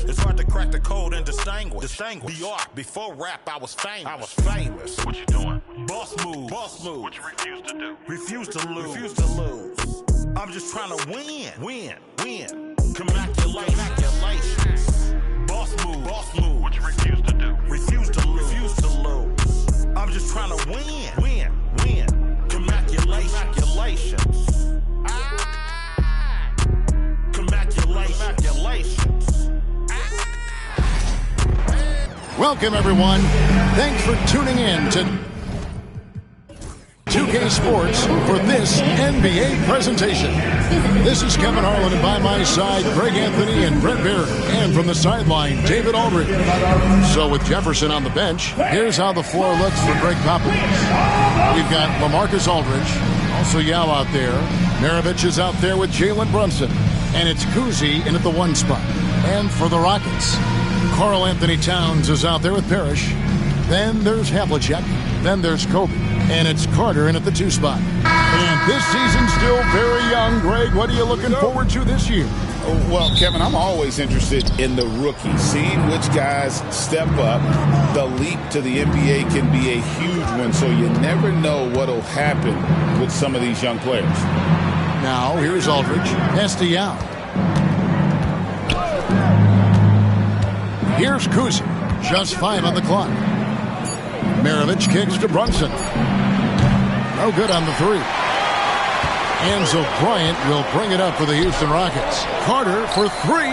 It's hard to crack the code and distinguish. Before rap, I was famous. What you doing? Boss move. What you refuse to do? Refuse to lose. I'm just trying to win. Congratulations. Boss move. What you refuse to do? Refuse to lose. I'm just trying to win. Congratulations. Congratulations. Welcome, everyone. Thanks for tuning in to 2K Sports for this NBA presentation. This is Kevin Harlan, and by my side, Greg Anthony and Brett Beard. And from the sideline, David Aldridge. So with Jefferson on the bench, here's how the floor looks for Greg Popovich. We've got LaMarcus Aldridge, also Yao out there. Maravich is out there with Jalen Brunson. And it's Kuzi in at the 1 spot. And for the Rockets, Karl Anthony Towns is out there with Parrish. Then there's Havlicek. Then there's Kobe. And it's Carter in at the 2 spot. And this season's still very young. Greg, what are you looking forward to this year? Well, Kevin, I'm always interested in the rookies, seeing which guys step up. The leap to the NBA can be a huge one, so you never know what will happen with some of these young players. Now, here's Aldridge. Pass to Yao. Here's Kuzi. Just 5 on the clock. Maravich kicks to Brunson. No good on the 3. Enzo Bryant will bring it up for the Houston Rockets. Carter for 3.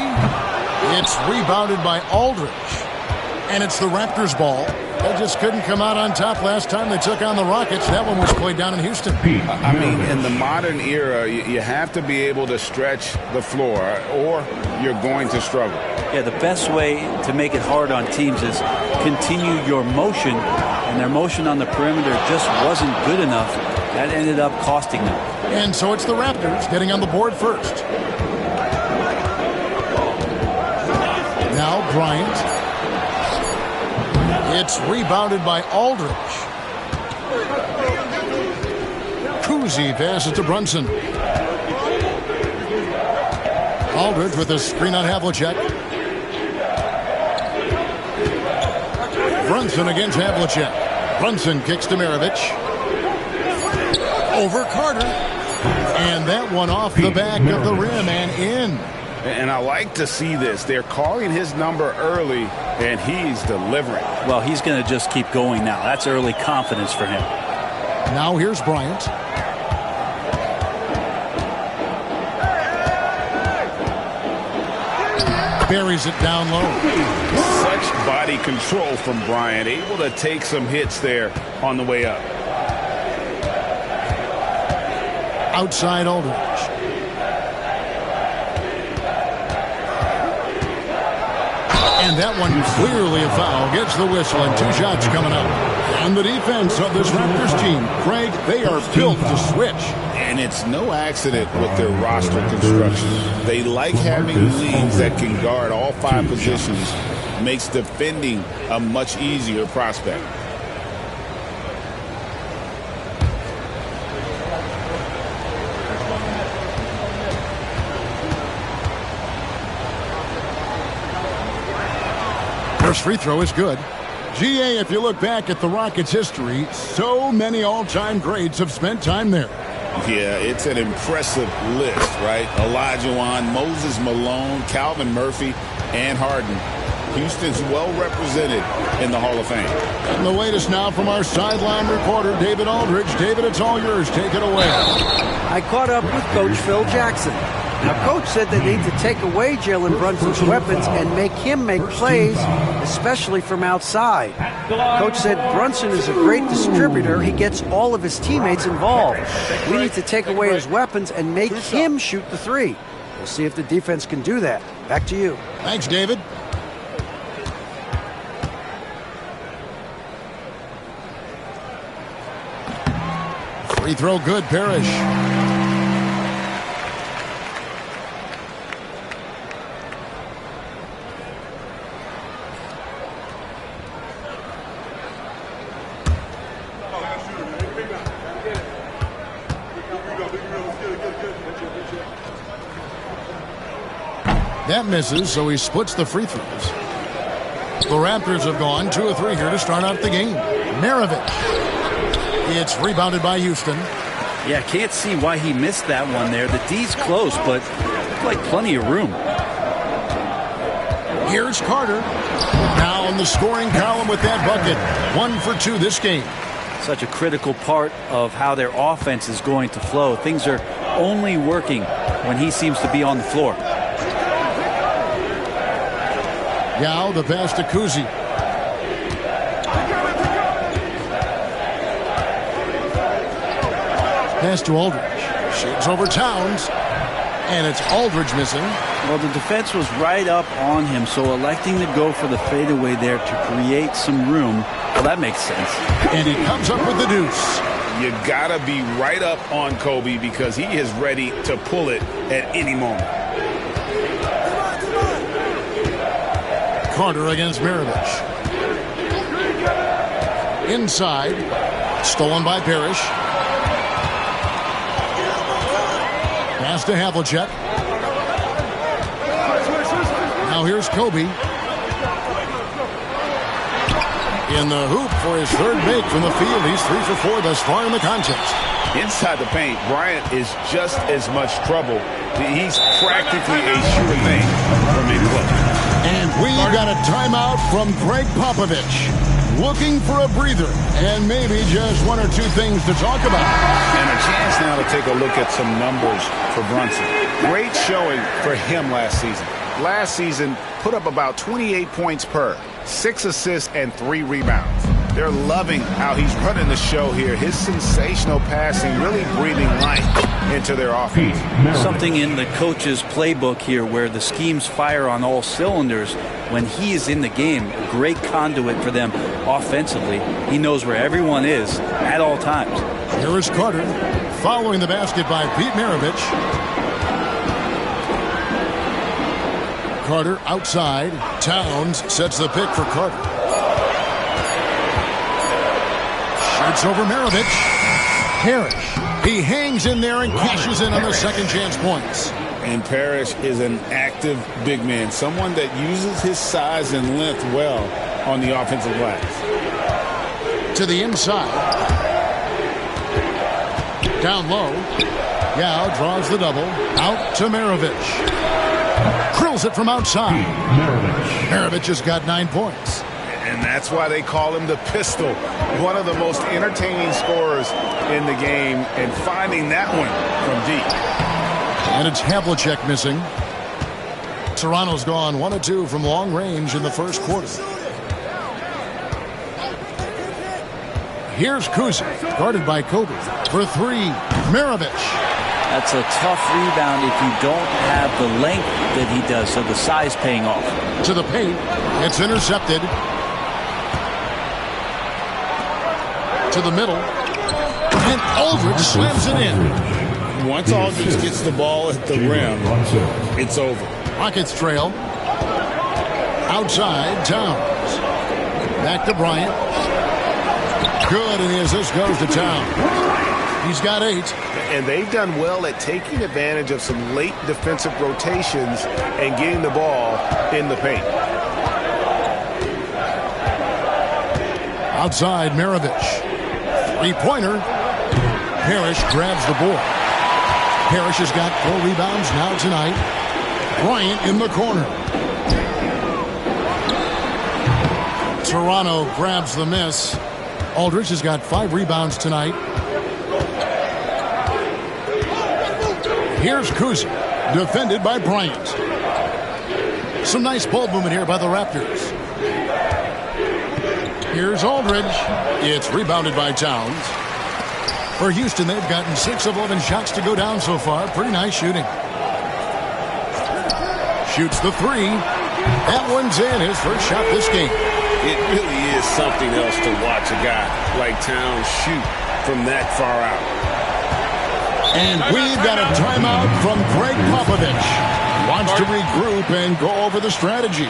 It's rebounded by Aldridge. And it's the Raptors' ball. They just couldn't come out on top last time they took on the Rockets. That one was played down in Houston. I mean, in the modern era, you have to be able to stretch the floor or you're going to struggle. Yeah, the best way to make it hard on teams is continue your motion, and their motion on the perimeter just wasn't good enough. That ended up costing them. And so it's the Raptors getting on the board first. Now Bryant. It's rebounded by Aldridge. Kuzi passes to Brunson. Aldridge with a screen on Havlicek. Brunson against Havlicek. Brunson kicks to Maravich. Over Carter. And that one off the back of the rim and in. And I like to see this. They're calling his number early, and he's delivering. Well, he's going to just keep going now. That's early confidence for him. Now here's Bryant. Buries it down low. Such body control from Bryant, able to take some hits there on the way up. Outside Aldridge. And that one clearly a foul. Gets the whistle and 2 shots coming up. And the defense of this Raptors team, Craig, they are built to switch. And it's no accident with their roster construction. They like having leagues that can guard all 5 positions. Makes defending a much easier prospect. First free throw is good. GA, if you look back at the Rockets' history, so many all-time greats have spent time there. Yeah, it's an impressive list, right? Olajuwon, Moses Malone, Calvin Murphy, and Harden. Houston's well represented in the Hall of Fame. And the latest now from our sideline reporter, David Aldridge. David, it's all yours. Take it away. I caught up with Coach Phil Jackson. Now, Coach said they need to take away Jalen Brunson's weapons and make him make plays, especially from outside. Coach said Brunson is a great distributor. He gets all of his teammates involved. We need to take away his weapons and make him shoot the 3. We'll see if the defense can do that. Back to you. Thanks, David. Free throw good, Parrish. That misses, so he splits the free throws. The Raptors have gone 2 of 3 here to start out the game. Maravich. It's rebounded by Houston. Yeah, can't see why he missed that one there. The D's close, but like plenty of room. Here's Carter. Now in the scoring column with that bucket. 1 for 2 this game. Such a critical part of how their offense is going to flow. Things are only working when he seems to be on the floor. Yao, the pass to Kuzi. Pass to Aldridge. Shoots over Towns. And it's Aldridge missing. Well, the defense was right up on him, so electing to go for the fadeaway there to create some room, well, that makes sense. And he comes up with the deuce. You gotta be right up on Kobe because he is ready to pull it at any moment. Carter against Maravich. Inside. Stolen by Parrish. Pass to Havlicek. Now here's Kobe. In the hoop for his third make from the field. He's 3 for 4 thus far in the contest. Inside the paint, Bryant is just as much trouble. He's practically a sure thing from in-close. And we got a timeout from Greg Popovich. Looking for a breather and maybe just 1 or 2 things to talk about. And a chance now to take a look at some numbers for Brunson. Great showing for him last season. Last season, put up about 28 points per, 6 assists and 3 rebounds. They're loving how he's running the show here. His sensational passing really breathing life into their offense. Something in the coach's playbook here where the schemes fire on all cylinders. When he is in the game, a great conduit for them offensively. He knows where everyone is at all times. Here is Carter following the basket by Pete Maravich. Carter outside. Towns sets the pick for Carter. Shoots over Maravich. Parrish. He hangs in there and cashes in on the second chance points. And Parrish is an active big man, someone that uses his size and length well on the offensive glass. To the inside. Down low. Yao draws the double. Out to Maravich. Drills it from outside. Maravich has got 9 points. And that's why they call him the pistol. One of the most entertaining scorers in the game, and finding that one from deep. And it's Havlicek missing. Toronto's gone 1 of 2 from long range in the first quarter. Here's Kuzi, guarded by Kobe. For 3, Maravich. That's a tough rebound if you don't have the length that he does, so the size paying off. To the paint. It's intercepted. To the middle. And Aldridge slams it in. Once Aldridge gets the ball at the rim, it's over. Rockets trail. Outside, Towns. Back to Bryant. Good, and the assist goes to Towns. He's got 8. And they've done well at taking advantage of some late defensive rotations and getting the ball in the paint. Outside, Maravich. 3-pointer. Parrish grabs the board. Parrish has got 4 rebounds now tonight. Bryant in the corner. Toronto grabs the miss. Aldridge has got 5 rebounds tonight. Here's Kuzi, defended by Bryant. Some nice ball movement here by the Raptors. Here's Aldridge. It's rebounded by Towns. For Houston, they've gotten 6 of 11 shots to go down so far. Pretty nice shooting. Shoots the 3. That one's in, his first shot this game. It really is something else to watch a guy like Towns shoot from that far out. And we've got a timeout from Greg Popovich. Wants to regroup and go over the strategy.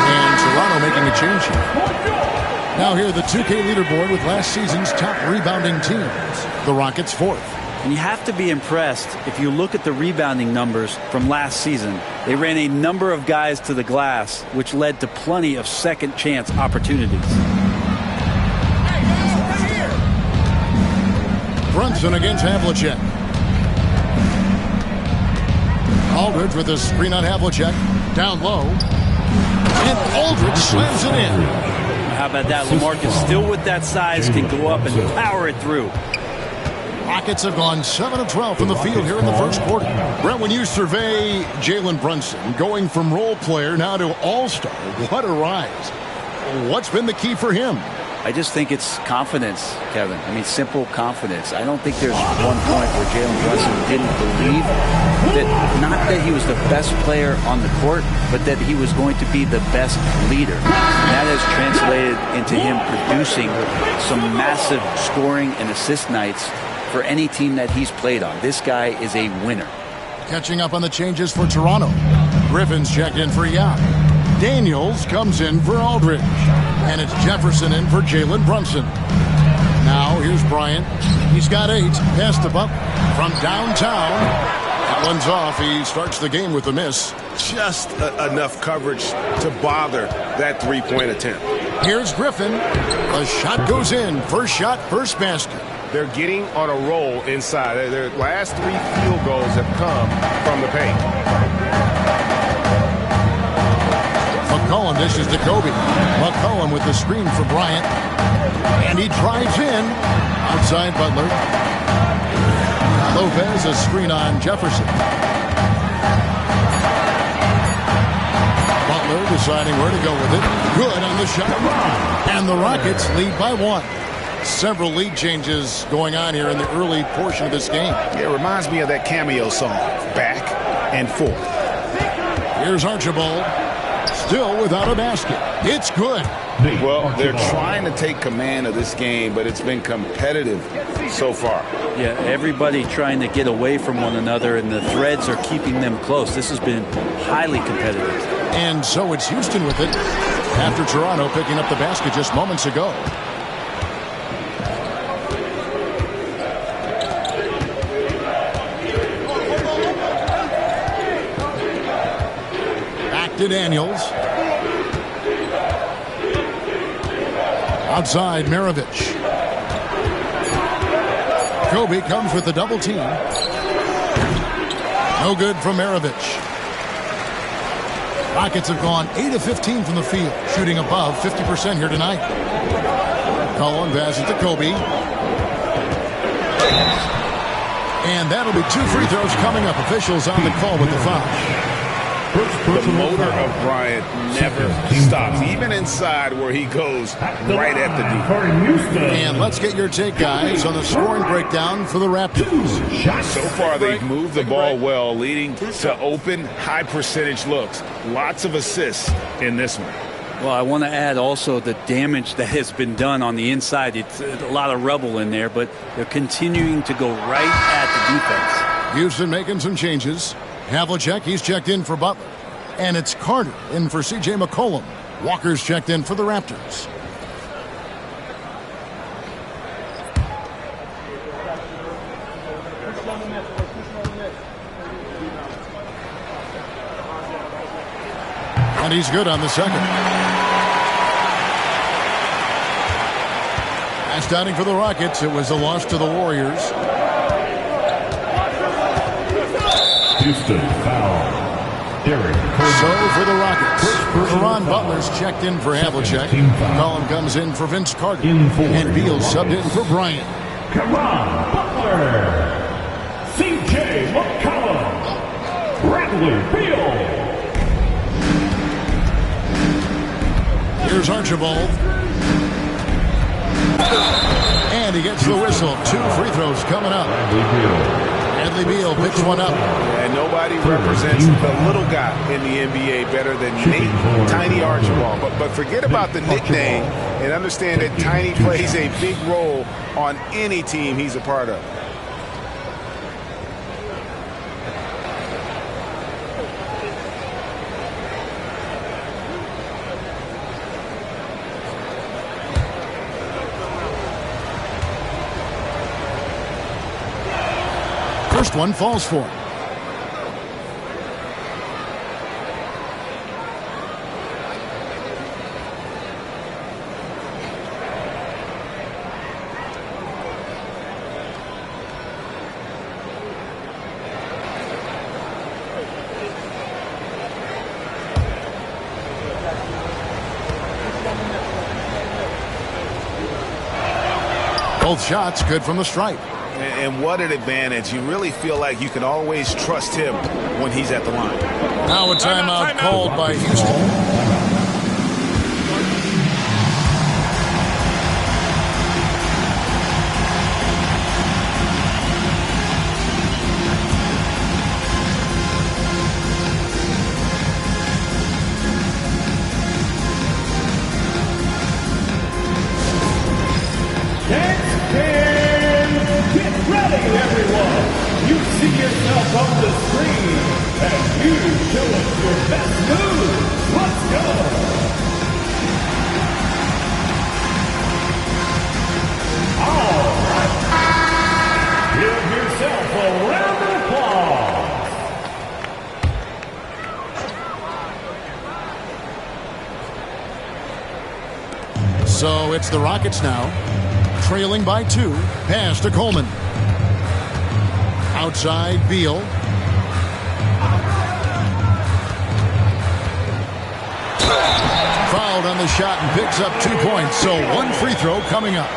And Toronto making a change here. Now here, the 2K leaderboard with last season's top rebounding teams. The Rockets 4th. And you have to be impressed if you look at the rebounding numbers from last season. They ran a number of guys to the glass, which led to plenty of second chance opportunities. Brunson against Havlicek. Aldridge with a screen on Havlicek. Down low. And Aldridge slams it in. How about that? LaMarcus still with that size can go up and power it through. Rockets have gone 7 of 12 from the field here in the first quarter. Brent, when you survey Jalen Brunson going from role player now to all-star, what a rise. What's been the key for him? I just think it's confidence, Kevin. I mean, simple confidence. I don't think there's one point where Jalen Brunson didn't believe that, not that he was the best player on the court, but that he was going to be the best leader. And that has translated into him producing some massive scoring and assist nights for any team that he's played on. This guy is a winner. Catching up on the changes for Toronto. Griffin's checked in for Young. Daniels comes in for Aldridge. And it's Jefferson in for Jalen Brunson. Now here's Bryant. He's got 8. Pass to Buck from downtown. That one's off. He starts the game with a miss. Just enough coverage to bother that three-point attempt. Here's Griffin. The shot goes in. First shot, first basket. They're getting on a roll inside. Their last 3 field goals have come from the paint. McCollum dishes to Kobe. McCollum with the screen for Bryant. And he drives in. Outside Butler. Lopez, a screen on Jefferson. Butler deciding where to go with it. Good on the shot. And the Rockets lead by 1. Several lead changes going on here in the early portion of this game. It reminds me of that cameo song, Back and Forth. Here's Archibald. Still without a basket. It's good. Well, they're trying to take command of this game, but it's been competitive so far. Yeah, everybody trying to get away from one another, and the threads are keeping them close. This has been highly competitive. And so it's Houston with it after Toronto picking up the basket just moments ago. Back to Daniels. Outside, Maravich. Kobe comes with the double team. No good from Maravich. Rockets have gone 8 of 15 from the field, shooting above 50% here tonight. Cullen passes to Kobe. And that'll be 2 free throws coming up. Officials on the call with the foul. The motor of Bryant never stops, even inside where he goes right at the deep. And let's get your take, guys, on the scoring breakdown for the Raptors. So far, they've moved the ball well, leading to open, high-percentage looks. Lots of assists in this one. Well, I want to add also the damage that has been done on the inside. It's a lot of rubble in there, but they're continuing to go right at the defense. Houston making some changes. Havlicek, he's checked in for Butler. And it's Carter in for C.J. McCollum. Walker's checked in for the Raptors. And he's good on the second. Last outing for the Rockets. It was a loss to the Warriors. Houston foul. Derek. So for the Rockets, Ron Butler's checked in for Havlicek. McCollum comes in for Vince Carter. And Beal subbed in for Bryant. Caron Butler. C.J. McCollum. Bradley Beal. Here's Archibald. And he gets the whistle. 2 free throws coming up. Bradley Beal picks one up. And nobody represents the little guy in the NBA better than Nate Tiny Archibald. But forget about the nickname and understand that Tiny plays a big role on any team he's a part of. first one falls for him. Both shots good from the stripe. And what an advantage. You really feel like you can always trust him when he's at the line. Now a timeout called by Houston. Everyone, you see yourself on the screen and you show us your best moves. Let's go. All right. Give yourself a round of applause. So it's the Rockets now, trailing by 2. Pass to Coleman. Outside, Beal. Fouled on the shot and picks up 2 points. So 1 free throw coming up.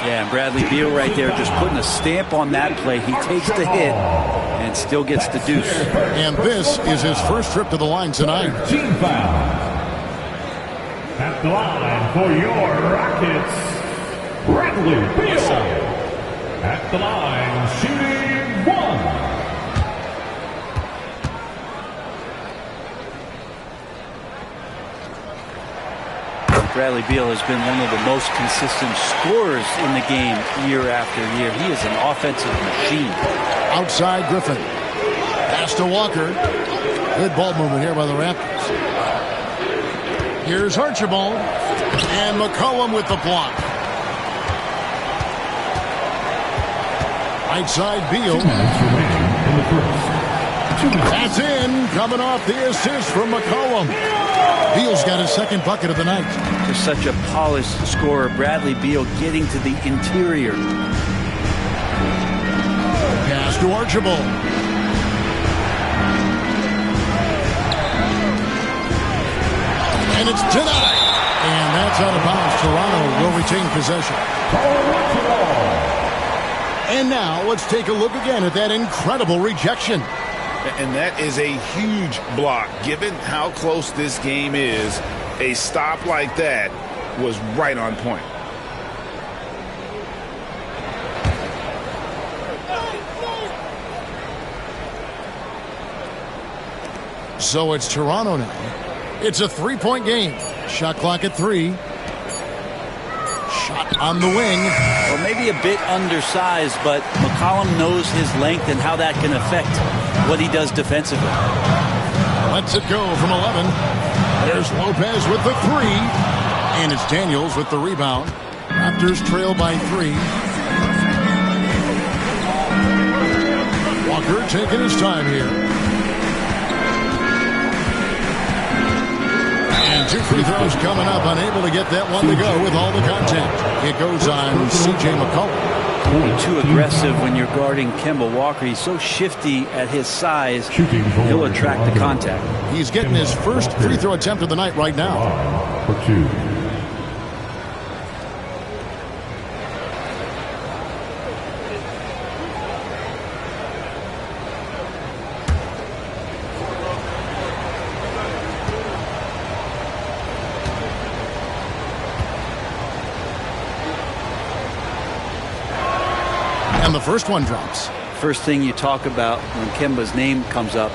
Yeah, and Bradley Beal right there just putting a stamp on that play. He takes the hit and still gets the deuce. And this is his first trip to the line tonight. Team foul. At the line for your Rockets, Bradley Beal. At the line, shooting 1. Bradley Beal has been one of the most consistent scorers in the game year after year. He is an offensive machine. Outside, Griffin. Pass to Walker. Good ball movement here by the Raptors. Here's Archibald. And McCollum with the block. Right side, Beal. That's in. Coming off the assist from McCollum. Beal's got his second bucket of the night. Just such a polished scorer. Bradley Beal getting to the interior. Pass to Archibald. And it's denied. And that's out of bounds. Toronto will retain possession. And now let's take a look again at that incredible rejection. And that is a huge block. Given how close this game is, a stop like that was right on point. So it's Toronto now. It's a 3-point game. Shot clock at 3. Shot on the wing. Well, maybe a bit undersized, but McCollum knows his length and how that can affect what he does defensively. Lets it go from 11. There's Lopez with the 3. And it's Daniels with the rebound. Raptors trail by 3. Walker taking his time here. And 2 free throws coming up. Unable to get that one to go with all the contact. It goes on C.J. McCollum. Too aggressive when you're guarding Kemba Walker. He's so shifty at his size. He'll attract the contact. He's getting his first free throw attempt of the night right now. For 2. And the first one drops. First thing you talk about when Kemba's name comes up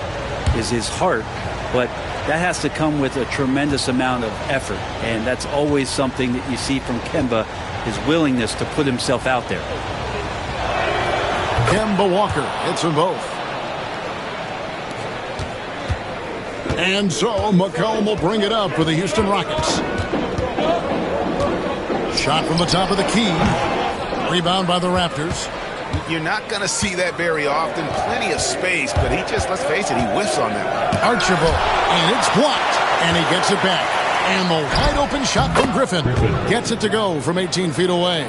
is his heart, but that has to come with a tremendous amount of effort, and that's always something that you see from Kemba, his willingness to put himself out there. Kemba Walker hits them both. And so McCollum will bring it up for the Houston Rockets. Shot from the top of the key. Rebound by the Raptors. You're not going to see that very often. Plenty of space, but he just, let's face it, he whiffs on that one. Archibald, and it's blocked, and he gets it back. And the wide open shot from Griffin gets it to go from 18 feet away.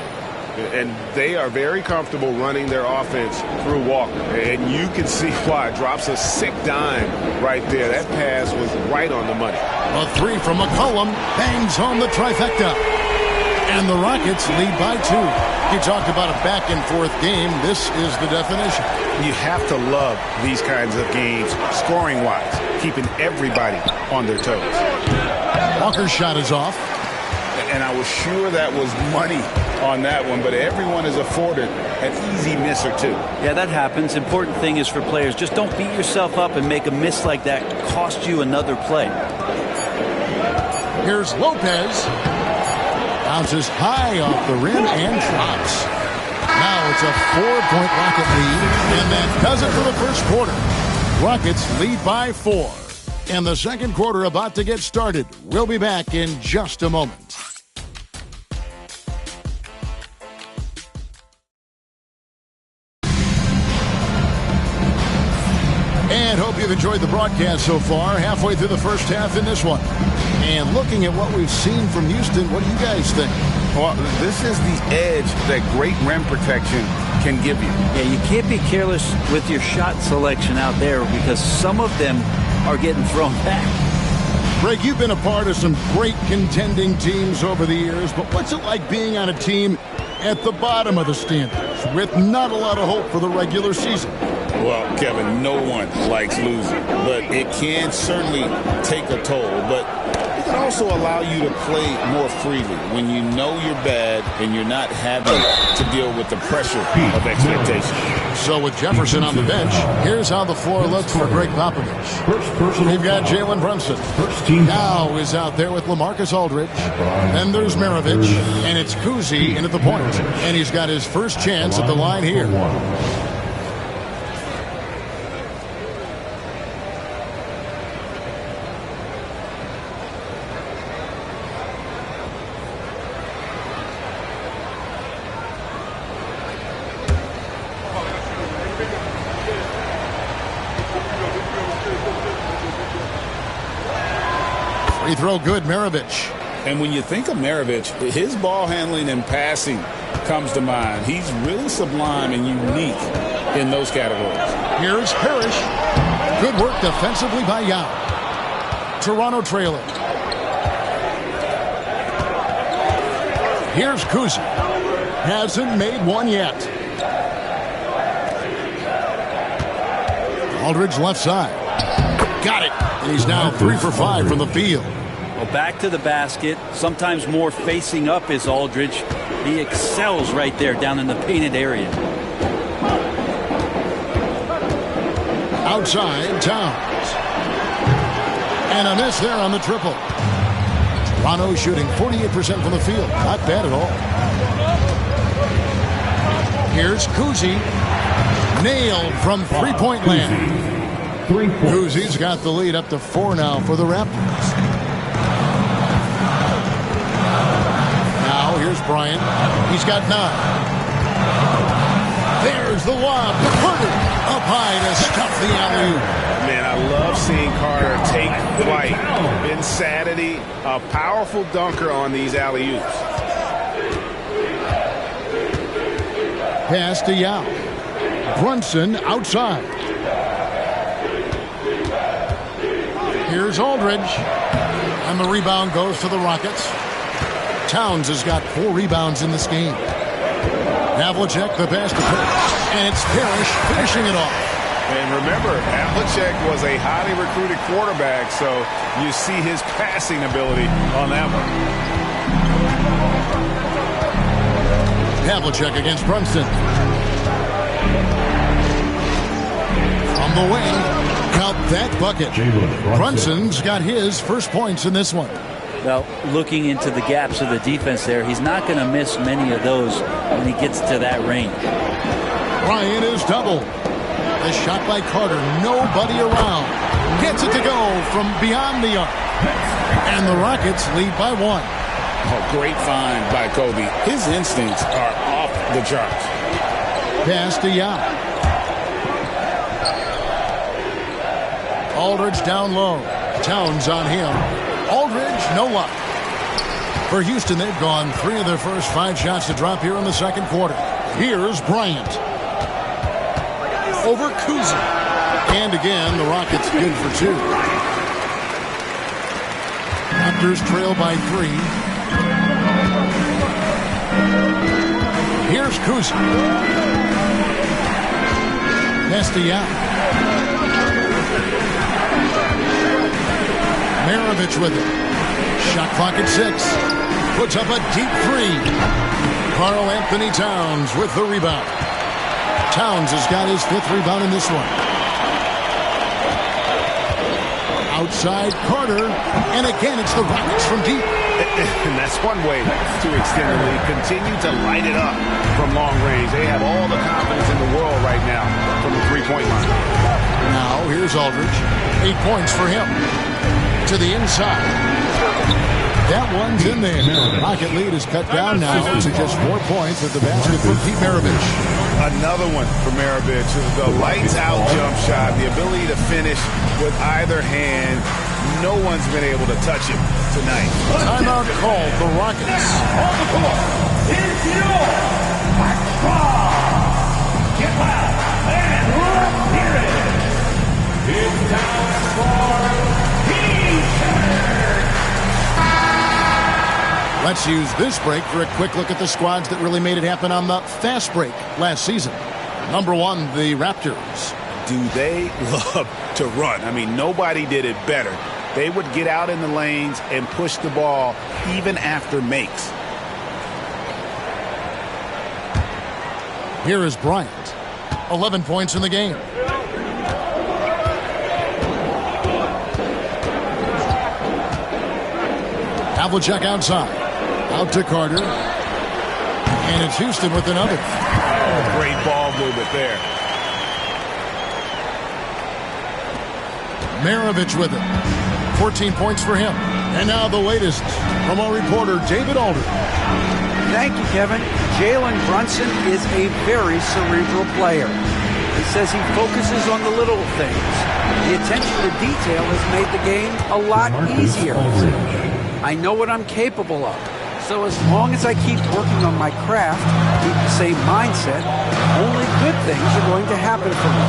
And they are very comfortable running their offense through Walker. And you can see why. Drops a sick dime right there. That pass was right on the money. A three from McCollum bangs home the trifecta. And the Rockets lead by 2. You talked about a back-and-forth game. This is the definition. You have to love these kinds of games, scoring-wise, keeping everybody on their toes. Walker's shot is off. And I was sure that was money on that one, but everyone is afforded an easy miss or two. Yeah, that happens. Important thing is for players, just don't beat yourself up and make a miss like that cost you another play. Here's Lopez. Bounces high off the rim and drops. Now it's a 4-point Rocket lead, and that does it for the first quarter. Rockets lead by 4. And the second quarter about to get started. We'll be back in just a moment. And hope you've enjoyed the broadcast so far. Halfway through the first half in this one. And looking at what we've seen from Houston, what do you guys think? Well, this is the edge that great rim protection can give you. Yeah, you can't be careless with your shot selection out there because some of them are getting thrown back. Greg, you've been a part of some great contending teams over the years, but what's it like being on a team at the bottom of the standings with not a lot of hope for the regular season? Well, Kevin, no one likes losing, but it can certainly take a toll. But it can also allow you to play more freely when you know you're bad and you're not having to deal with the pressure of expectation. So with Jefferson on the bench, here's how the floor looks for Greg Popovich. We've got Jalen Brunson. Now is out there with LaMarcus Aldridge. Then there's Maravich, and it's Kuzi in at the point. And he's got his first chance at the line here. Free throw good, Maravich. And when you think of Maravich, his ball handling and passing comes to mind. He's really sublime and unique in those categories. Here's Parrish. Good work defensively by Yao. Toronto trailing. Here's Kuzi. Hasn't made one yet. Aldridge left side. Got it. And he's now 3 for 5 from the field. Well, back to the basket. Sometimes more facing up is Aldridge. He excels right there down in the painted area. Outside, Towns. And a miss there on the triple. Toronto shooting 48% from the field. Not bad at all. Here's Kuzi. Nailed from three-point land. Kuzi's got the lead up to 4 now for the Raptors. Now here's Bryant. He's got 9. There's the lob. Carter up high to stuff the alley-oop. Man, I love seeing Carter take flight. Insanity, a powerful dunker on these alley-oops. Pass to Yao. Brunson outside. Here's Aldridge. And the rebound goes to the Rockets. Towns has got 4 rebounds in this game. Havlicek the pass to Parrish. And it's Parrish finishing it off. And remember, Havlicek was a highly recruited quarterback, so you see his passing ability on that one. Havlicek against Brunson. From the wing, count that bucket. Brunson's got his first points in this one. Well, looking into the gaps of the defense there, he's not going to miss many of those when he gets to that range. Bryant is doubled. The shot by Carter, nobody around. Gets it to go from beyond the arc. And the Rockets lead by 1. Oh, great find by Kobe. His instincts are off the charts. Pass to Young. Aldridge down low. Towns on him. Aldridge, no luck. For Houston, they've gone 3 of their first 5 shots to drop here in the second quarter. Here's Bryant. Over Kuzi. And again, the Rockets good for 2. Raptors trail by 3. Here's Kuzi. Nestiak. Maravich with it. Shot clock at 6. Puts up a deep 3. Karl Anthony Towns with the rebound. Towns has got his 5th rebound in this one. Outside Carter. And again, it's the Rockets from deep. And that's one way to extend the lead. Continue to light it up from long range. They have all the confidence in the world right now from the three-point line. Now, here's Aldridge. 8 points for him. To the inside. That one's in there. Rocket lead is cut down now to just 4 points at the basket for Pete Maravich. Another one for Maravich. The lights-out jump shot, the ability to finish with either hand. No one's been able to touch him tonight. Timeout called. The Rockets. On the court is your Get loud and let's hear it. It's time for Let's use this break for a quick look at the squads that really made it happen on the fast break last season. Number 1, the Raptors. Do they love to run? I mean, nobody did it better. They would get out in the lanes and push the ball even after makes. Here is Bryant. 11 points in the game. Havlicek outside. Out to Carter. And it's Houston with another. Oh, great ball movement there. Maravich with it. 14 points for him. And now the latest from our reporter, David Aldridge. Thank you, Kevin. Jalen Brunson is a very cerebral player. He says he focuses on the little things. The attention to detail has made the game a lot easier. I know what I'm capable of. So as long as I keep working on my craft, keep the same mindset, only good things are going to happen for me.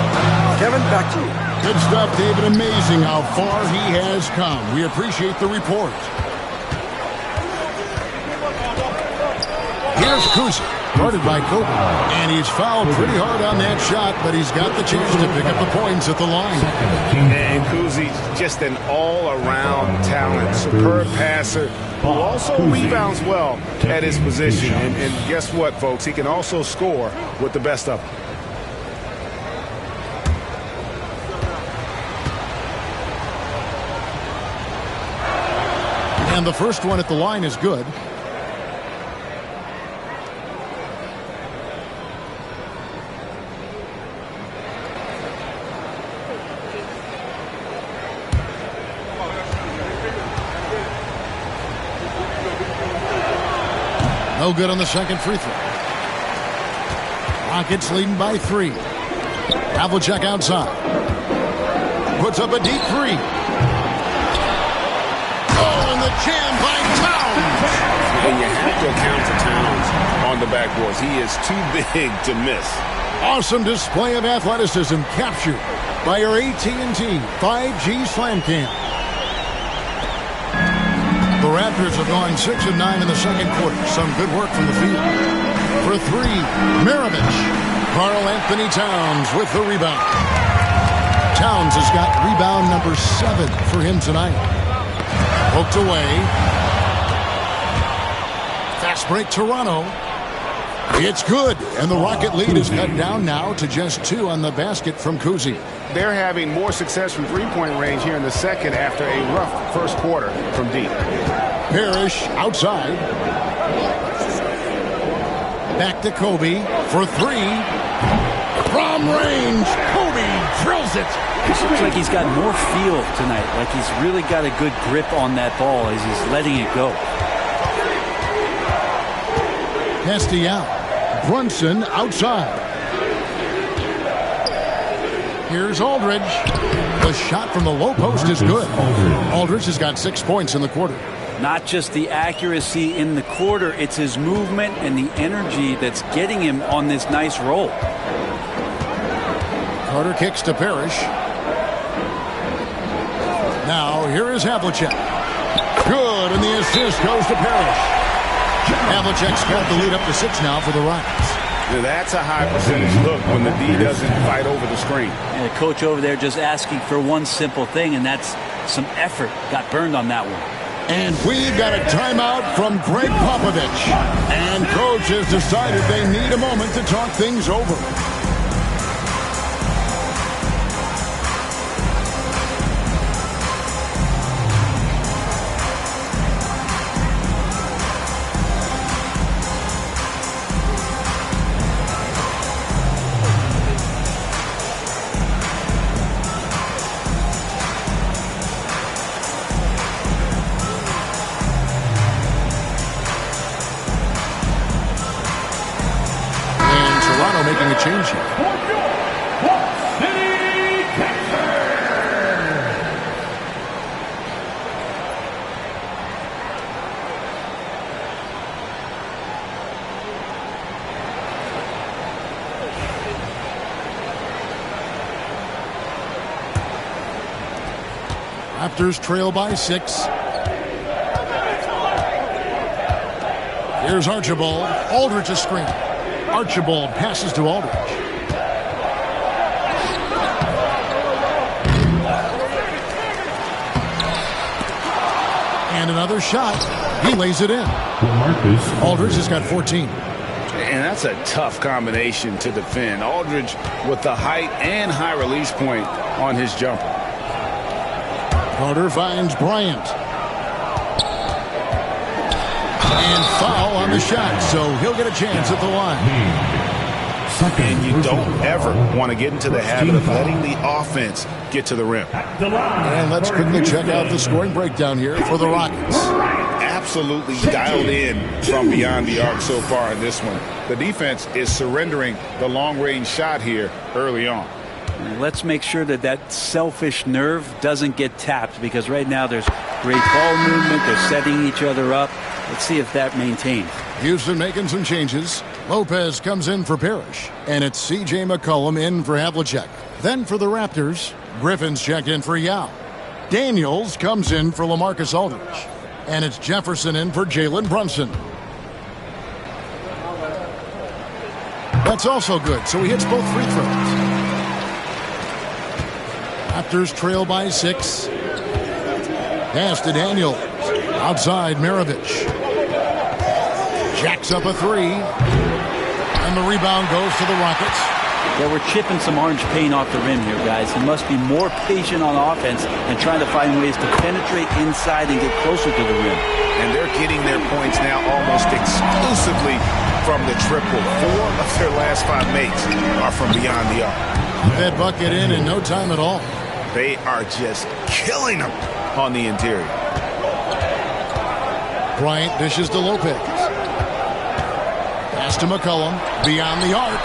Kevin, back to you. Good stuff, David. Amazing how far he has come. We appreciate the report. Here's Kuzi, guarded by Kobe. And he's fouled pretty hard on that shot, but he's got the chance to pick up the points at the line. And Kuzi, just an all-around talent, superb passer, who also rebounds well at his position. And guess what, folks? He can also score with the best of them. And the first one at the line is good. No good on the second free throw. Rockets leading by 3. Havlicek outside. Puts up a deep 3. Oh, and the jam by Towns. And you have to account for Towns on the backboards. He is too big to miss. Awesome display of athleticism captured by our AT&T 5G Slam Cam. The Raptors have gone 6 of 9 in the second quarter. Some good work from the field. For 3, Maravich. Karl Anthony Towns with the rebound. Towns has got rebound number 7 for him tonight. Poked away. Fast break Toronto. It's good. And the Rocket lead is cut down now to just 2 on the basket from Kuzi. They're having more success from three-point range here in the second after a rough first quarter from deep. Parrish outside. Back to Kobe for 3. From range, Kobe drills it. It looks like he's got more feel tonight. Like he's really got a good grip on that ball as he's letting it go. Nestiak. Brunson outside. Here's Aldridge. The shot from the low post is good. Aldridge has got 6 points in the quarter. Not just the accuracy in the quarter, it's his movement and the energy that's getting him on this nice roll. Carter kicks to Parrish. Now here is Havlicek. Good, and the assist goes to Parrish. Havlicek's got the lead up to 6 now for the Rockets. Now that's a high percentage look when the D doesn't fight over the screen. And the coach over there just asking for one simple thing, and that's some effort. Got burned on that one. And we've got a timeout from Greg Popovich. And coach has decided they need a moment to talk things over. Making a change here. Raptors trail by 6. Here's Archibald. Aldridge a screen. Archibald passes to Aldridge. And another shot. He lays it in. Aldridge has got 14. And that's a tough combination to defend. Aldridge with the height and high release point on his jumper. Carter finds Bryant. And foul on the shot, so he'll get a chance at the line. And you don't ever want to get into the habit of letting the offense get to the rim. And let's quickly check out the scoring breakdown here for the Rockets. Absolutely dialed in from beyond the arc so far in this one. The defense is surrendering the long-range shot here early on. Let's make sure that that selfish nerve doesn't get tapped, because right now there's great ball movement. They're setting each other up. Let's see if that maintains. Houston making some changes. Lopez comes in for Parrish, and it's C.J. McCollum in for Havlicek. Then for the Raptors, Griffin's checked in for Yao. Daniels comes in for LaMarcus Aldridge, and it's Jefferson in for Jalen Brunson. That's also good, so he hits both free throws. Raptors trail by 6. Pass to Daniels. Outside Maravich. Jacks up a 3. And the rebound goes to the Rockets. Yeah, we're chipping some orange paint off the rim here, guys. He must be more patient on offense and trying to find ways to penetrate inside and get closer to the rim. And they're getting their points now almost exclusively from the triple. 4 of their last 5 makes are from beyond the arc. That bucket in no time at all. They are just killing them on the interior. Bryant dishes to Lopez. Pass to McCollum. Beyond the arc.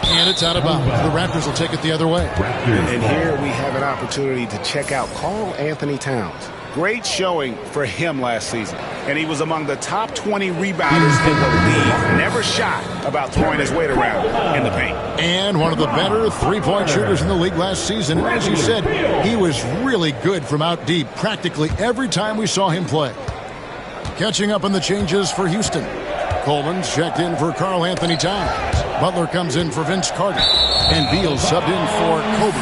And it's out of bounds. The Raptors will take it the other way. And here we have an opportunity to check out Karl Anthony Towns. Great showing for him last season. And he was among the top 20 rebounders in the league. Never shy about throwing his weight around in the paint. And one of the better three-point shooters in the league last season. And as you said, he was really good from out deep practically every time we saw him play. Catching up on the changes for Houston. Coleman's checked in for Karl Anthony Towns. Butler comes in for Vince Carter. And Beal subbed in for Kobe.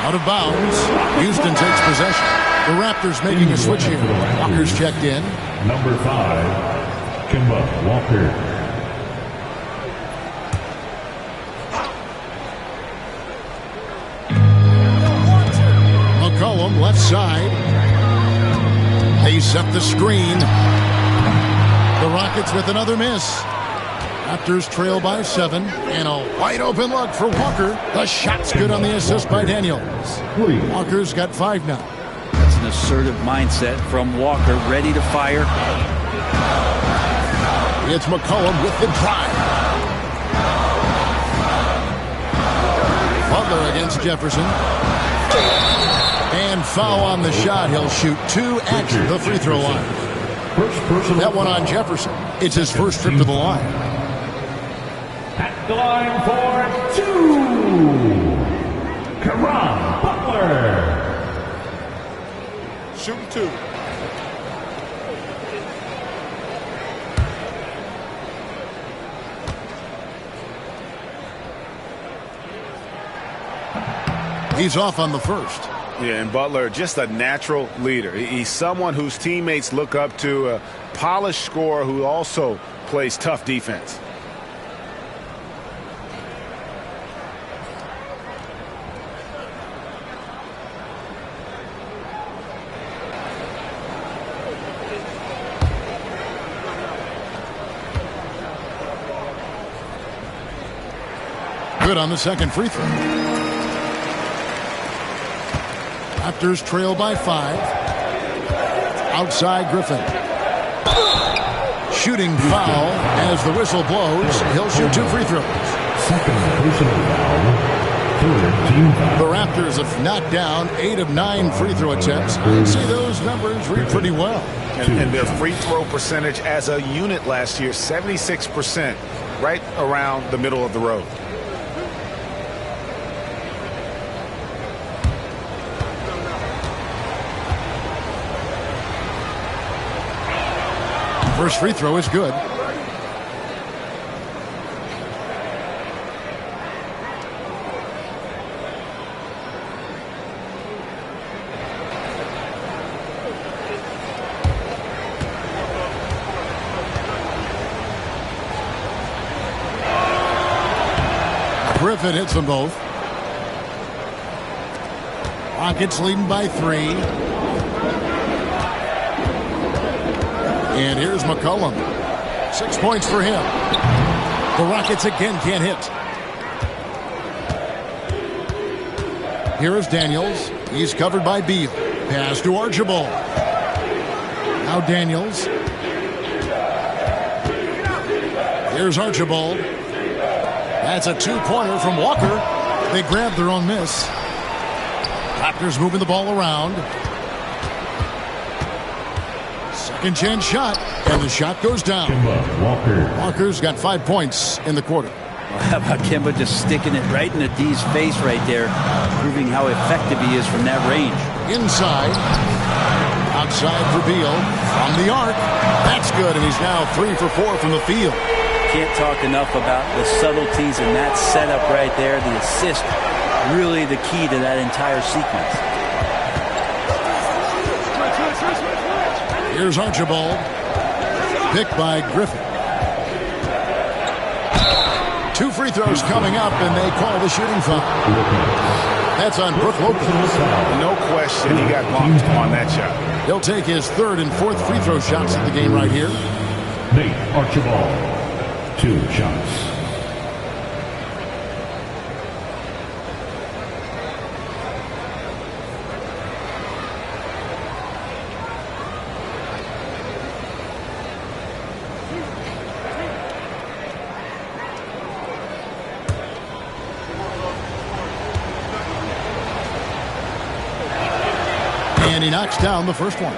Out of bounds. Houston takes possession. The Raptors making a switch here. Walker's checked in. Number 5, Kemba Walker. McCollum left side. They set the screen. The Rockets with another miss. Raptors trail by 7. And a wide open look for Walker. The shot's good on the assist by Daniels. Walker's got 5 now. That's an assertive mindset from Walker, ready to fire. It's McCollum with the drive. Butler against Jefferson. And foul on the shot. He'll shoot 2 at the free throw line. That one on Jefferson. It's his first trip to the line. At the line for 2, Caron Butler. Shooting 2. He's off on the first. Yeah, and Butler, just a natural leader. He's someone whose teammates look up to, a polished scorer who also plays tough defense. Good on the second free throw. Raptors trail by 5. Outside Griffin. Shooting foul as the whistle blows. He'll shoot 2 free throws. Second personal foul. Third team foul. The Raptors have knocked down 8 of 9 free throw attempts. I'd say those numbers read pretty well. And their free throw percentage as a unit last year, 76%, right around the middle of the road. First free throw is good. Griffin hits them both. Rockets leading by 3. And here's McCollum. 6 points for him. The Rockets again can't hit. Here is Daniels. He's covered by Beal. Pass to Archibald. Now Daniels. Here's Archibald. That's a 2-pointer from Walker. They grabbed their own miss. Raptors moving the ball around. Second chance shot, and the shot goes down. Walker's got 5 points in the quarter. Well, how about Kemba just sticking it right in the D's face right there, proving how effective he is from that range. Inside. Outside for Beal. From the arc. That's good, and he's now 3 for 4 from the field. Can't talk enough about the subtleties in that setup right there. The assist, really the key to that entire sequence. Here's Archibald. Picked by Griffin. 2 free throws coming up, and they call the shooting foul. That's on Brook Lopez. No question he got bumped on that shot. He'll take his 3rd and 4th free throw shots of the game right here. Nate Archibald, 2 shots. And he knocks down the first one.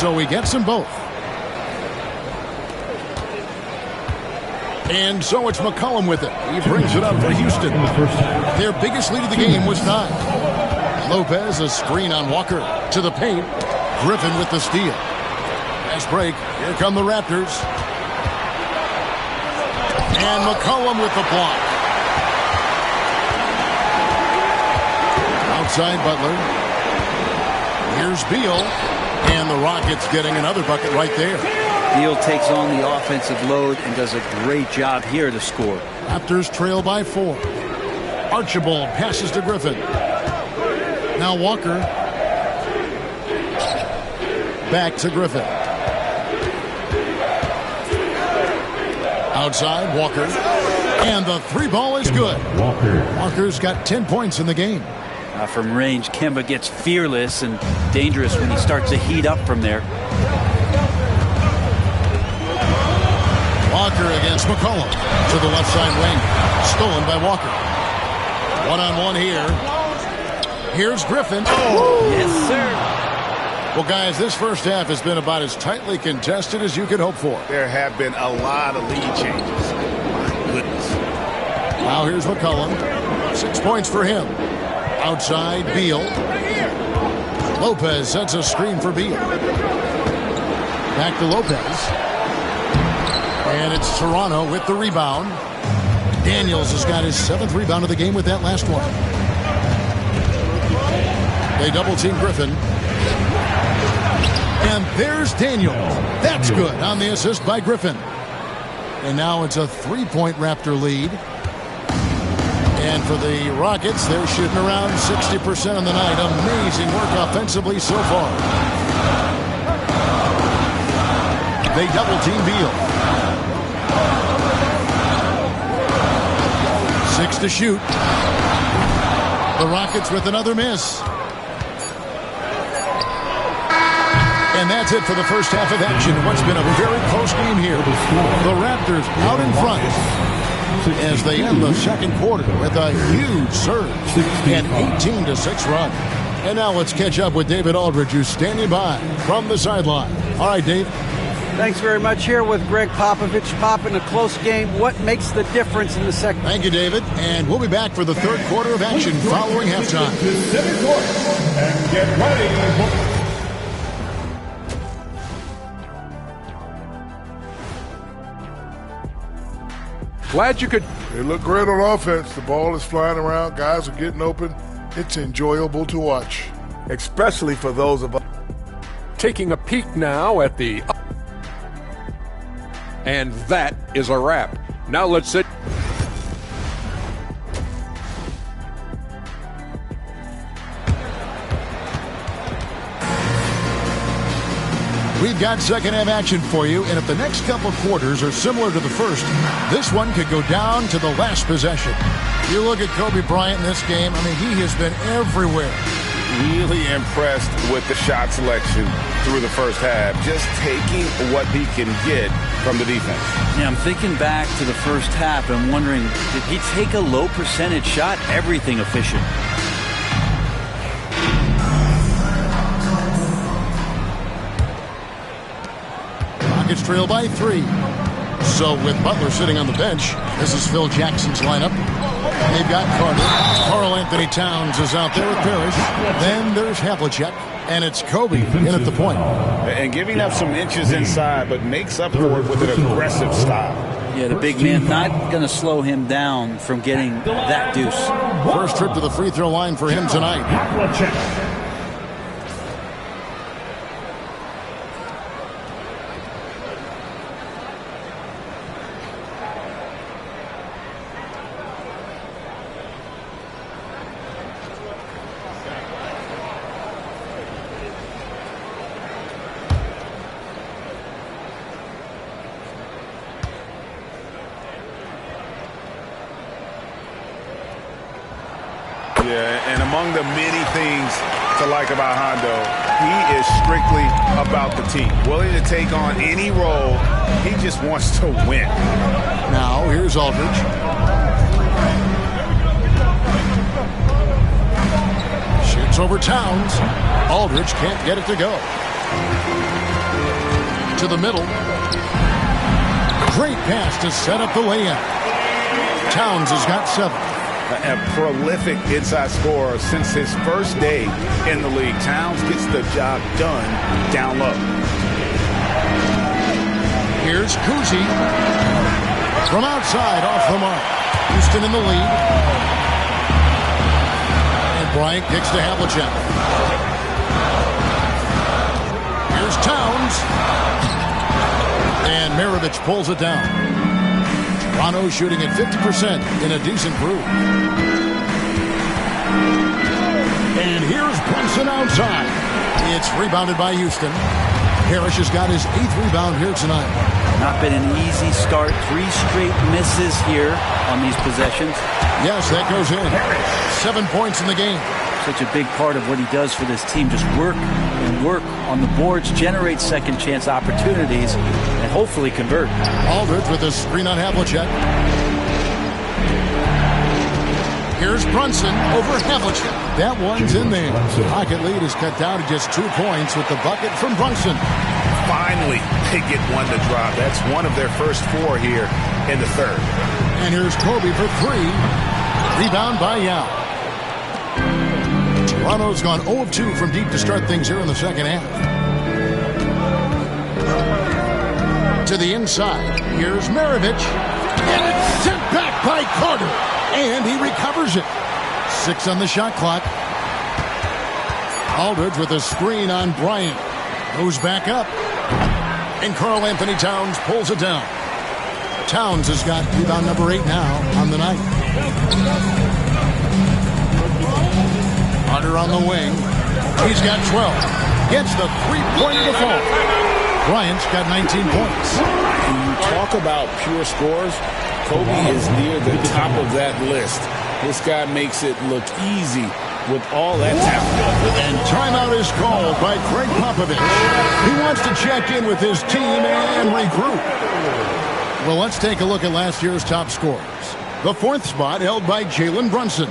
So he gets them both. And so it's McCollum with it. He brings it up for Houston. Their biggest lead of the game was 9. Lopez, a screen on Walker to the paint. Griffin with the steal. Fast break. Here come the Raptors. And McCollum with the block. Outside Butler. Here's Beal. And the Rockets getting another bucket right there. Beal takes on the offensive load and does a great job here to score. Raptors trail by 4. Archibald passes to Griffin. Now Walker. Back to Griffin. Outside, Walker. And the three ball is good. Walker's got 10 points in the game. From range, Kemba gets fearless and dangerous when he starts to heat up from there. Walker against McCollum to the left side wing. Stolen by Walker. One-on-one here. Here's Griffin. Oh, yes, sir. Well, guys, this first half has been about as tightly contested as you could hope for. There have been a lot of lead changes. My goodness. Now here's McCollum. 6 points for him. Outside, Beal. Lopez sets a screen for Beal. Back to Lopez. And it's Toronto with the rebound. Daniels has got his 7th rebound of the game with that last one. They double-team Griffin. And there's Daniels. That's good on the assist by Griffin. And now it's a 3-point Raptor lead. And for the Rockets, they're shooting around 60% on the night. Amazing work offensively so far. They double-team Beal. 6 to shoot. The Rockets with another miss. And that's it for the first half of action. What's been a very close game here. The Raptors out in front as they end the second quarter with a huge surge and 18-6 run. And now let's catch up with David Aldridge, who's standing by from the sideline. All right, Dave. Thanks very much. Here with Greg Popovich. Pop, in a close game, what makes the difference in the second? Thank you, David. And we'll be back for the third quarter of action following halftime. And get ready. Glad you could. They look great on offense. The ball is flying around. Guys are getting open. It's enjoyable to watch. Especially for those of us. Taking a peek now at the. And that is a wrap. Now let's sit. We've got second half action for you, and if the next couple quarters are similar to the first, this one could go down to the last possession. You look at Kobe Bryant in this game, I mean, he has been everywhere. Really impressed with the shot selection through the first half, just taking what he can get from the defense. Yeah, I'm thinking back to the first half and wondering, did he take a low percentage shot? Everything efficient. Rockets trail by 3. So with Butler sitting on the bench, this is Phil Jackson's lineup. They've got Carter. Karl Anthony Towns is out there with Parrish. Then there's Havlicek. And it's Kobe in at the point. And giving up some inches inside, but makes up for it with an aggressive style. Yeah, the big man not going to slow him down from getting that deuce. First trip to the free throw line for him tonight. Yeah, and among the many things to like about Hondo, he is strictly about the team. Willing to take on any role. He just wants to win. Now, here's Aldridge. Shoots over Towns. Aldridge can't get it to go. To the middle. Great pass to set up the layup. Towns has got 7. A prolific inside scorer since his first day in the league. Towns gets the job done down low. Here's Kuzi. From outside, off the mark. Houston in the lead. And Bryant kicks to Havlicek. Here's Towns. And Maravich pulls it down. Toronto shooting at 50% in a decent groove. And here's Brunson outside. It's rebounded by Houston. Parrish has got his 8th rebound here tonight. Not been an easy start. 3 straight misses here on these possessions. Yes, that goes in. 7 points in the game. Such a big part of what he does for this team. Just work and work on the boards, generate second chance opportunities, and hopefully convert. Aldridge with a screen on Havlicek. Here's Brunson over Havlicek. That one's in there. Pocket lead is cut down to just 2 points with the bucket from Brunson. Finally, they get one to drop. That's one of their first 4 here in the third. And here's Kobe for 3. Rebound by Yao. Toronto's gone 0 of 2 from deep to start things here in the second half. To the inside. Here's Maravich. And it's sent back by Carter. And he recovers it. 6 on the shot clock. Aldridge with a screen on Bryant. Goes back up. And Karl Anthony Towns pulls it down. Towns has got rebound number 8 now on the night. Hunter on the wing. He's got 12. Gets the three-pointer to fall. Bryant's got 19 points. When you talk about pure scores, Kobe is near the top of that list. This guy makes it look easy with all that talent. And timeout is called by Greg Popovich. He wants to check in with his team and regroup. Well, let's take a look at last year's top scorers. The 4th spot held by Jalen Brunson.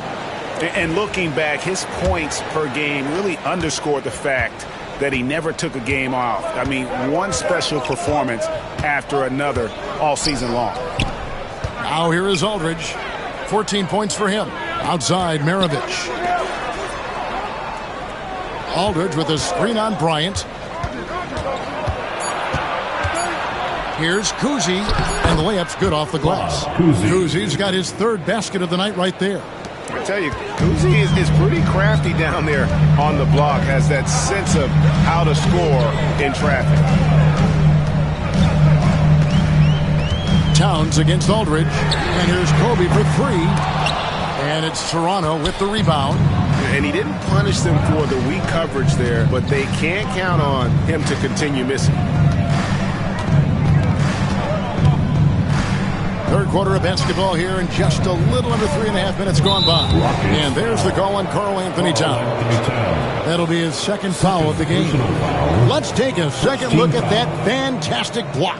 And looking back, his points per game really underscored the fact that he never took a game off. I mean, one special performance after another all season long. Now here is Aldridge. 14 points for him. Outside, Maravich. Aldridge with a screen on Bryant. Here's Kuzi, and the layup's good off the glass. Kuzi's got his 3rd basket of the night right there. I tell you, Kuzi is pretty crafty down there on the block, has that sense of how to score in traffic. Towns against Aldridge, and here's Kobe for 3. And it's Toronto with the rebound. And he didn't punish them for the weak coverage there, but they can't count on him to continue missing. 3rd quarter of basketball here, and just a little under 3.5 minutes gone by. And there's the call on Karl Anthony Towns. That'll be his 2nd foul of the game. Let's take a second look at that fantastic block.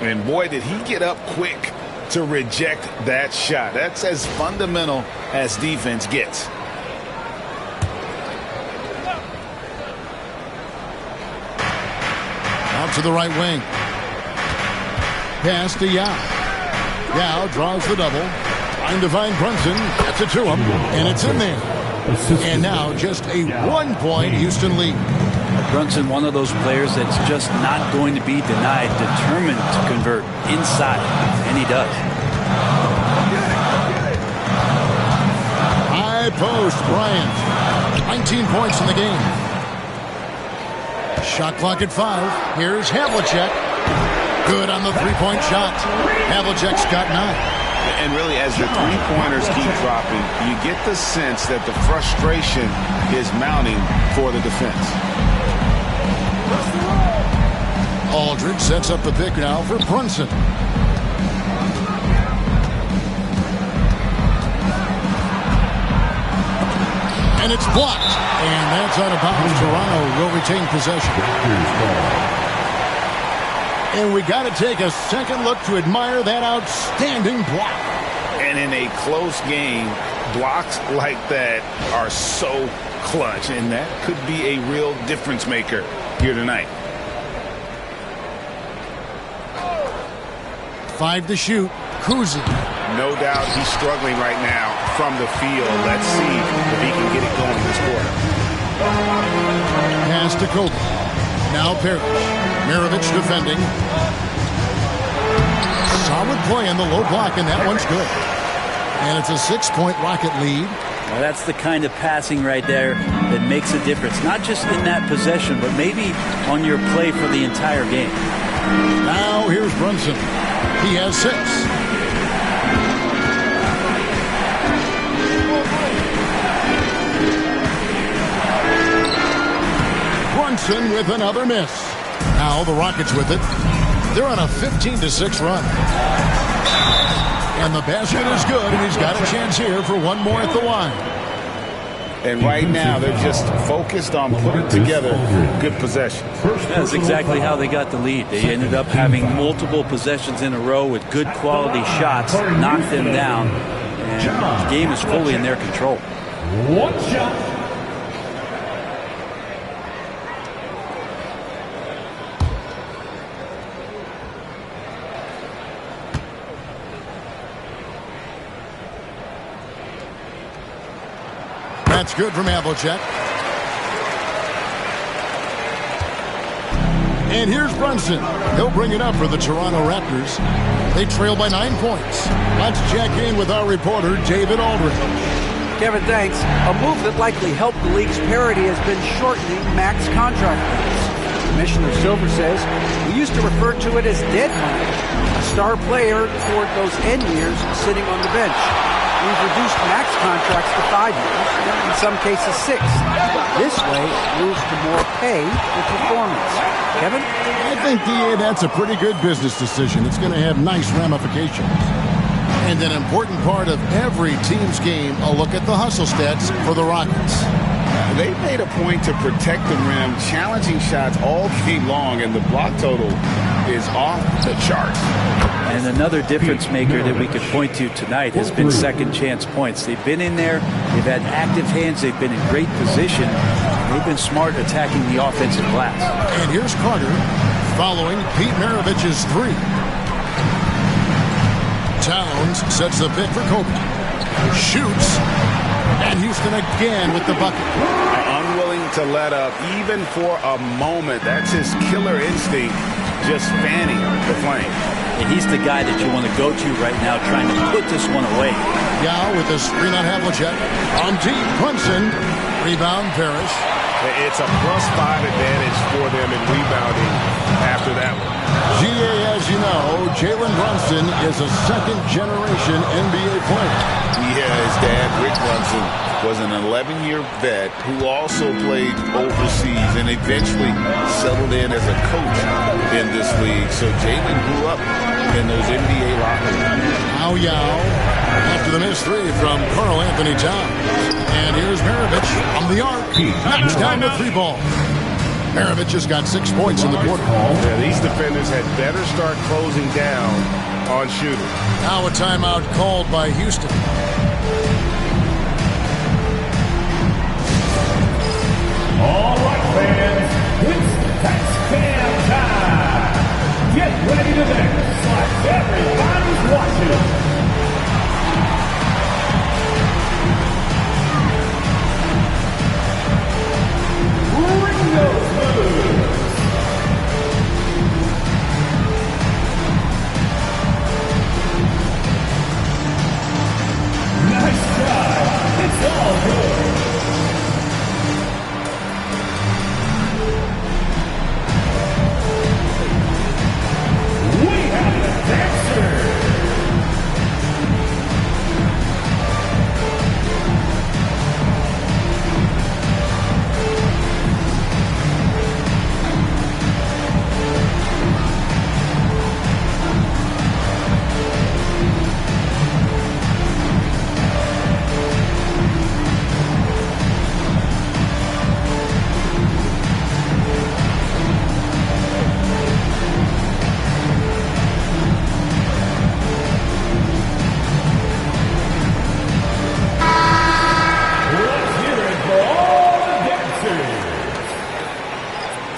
And boy, did he get up quick to reject that shot. That's as fundamental as defense gets. Out to the right wing. Pass to Yao. Yao draws the double. Trying to find Brunson. Gets it to him. And it's in there. And now just a 1-point Houston lead. Brunson, one of those players that's just not going to be denied, determined to convert inside, and he does. High post, Bryant. 19 points in the game. Shot clock at 5. Here's Havlicek. Good on the 3-point shot. Havlicek's got 9. And really, as the three-pointers keep dropping, you get the sense that the frustration is mounting for the defense. Aldridge sets up the pick now for Brunson. And it's blocked. And that's out of bounds. Toronto will retain possession. And we got to take a second look to admire that outstanding block. And in a close game, blocks like that are so clutch, and that could be a real difference maker here tonight. 5 to shoot. Kuzi. No doubt he's struggling right now from the field. Let's see if he can get it going this quarter. Pass to Kobe. Now Parrish. Maravich defending. Solid play in the low block, and that one's good. And it's a 6-point Rocket lead. Well, that's the kind of passing right there that makes a difference. Not just in that possession, but maybe on your play for the entire game. Now here's Brunson. He has 6. Brunson with another miss. Now the Rockets with it. They're on a 15-6 run. And the basket is good, and he's got a chance here for one more at the line. And right now, they're just focused on putting together good possessions. That's exactly how they got the lead. They ended up having multiple possessions in a row with good quality shots, knocked them down, and the game is fully in their control. One shot. That's good from Havlicek. And here's Brunson. He'll bring it up for the Toronto Raptors. They trail by 9 points. Let's check in with our reporter, David Aldridge. Kevin, thanks. A move that likely helped the league's parity has been shortening max contract lengths. Commissioner Silver says we used to refer to it as dead money, a star player toward those end years sitting on the bench. We've reduced max contracts to 5 years, in some cases 6. This way, it moves to more pay for performance. Kevin? I think, DA, that's a pretty good business decision. It's going to have nice ramifications. And an important part of every team's game, a look at the hustle stats for the Rockets. They made a point to protect the rim, challenging shots all game long, and the block total is off the charts. And another difference maker that we could point to tonight has been second chance points. They've been in there, they've had active hands, they've been in great position, they've been smart attacking the offensive glass. And here's Carter following Pete Maravich's 3. Towns sets the pick for Kobe. Shoots. And Houston again with the bucket. Unwilling to let up even for a moment. That's his killer instinct, just fanning the flame. And he's the guy that you want to go to right now trying to put this one away. Yao with the screen on Havlicek. On deep, Brunson. Rebound, Parrish. It's a +5 advantage for them in rebounding after that one. GA, as you know, Jalen Brunson is a second-generation NBA player. Yeah, his dad, Rick Brunson, was an 11-year vet who also played overseas and eventually settled in as a coach in this league. So Jalen grew up in those NBA locker rooms. Now Yao after the missed 3 from Karl Anthony Towns. And here's Maravich on the arc. Knocks down the 3 ball. Maravich just got 6 points in the quarter. Yeah, these defenders had better start closing down on shooting. Now a timeout called by Houston. All right, fans, it's tax-cam time. Get ready to dance like everybody's watching. Bring those moves. Nice job. It's all good.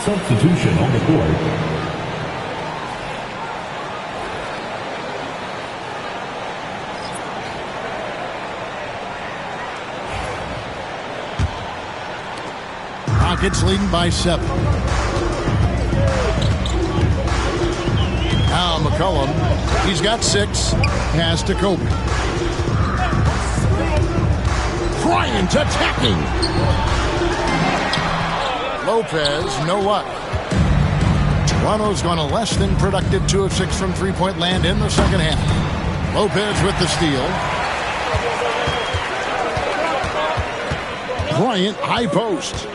Substitution on the court. Rockets leading by 7. Now McCollum, he's got 6. Pass to Kobe. Bryant attacking. Lopez, no luck. Toronto's gone a less than productive 2 of 6 from three-point land in the second half. Lopez with the steal. Bryant, high post.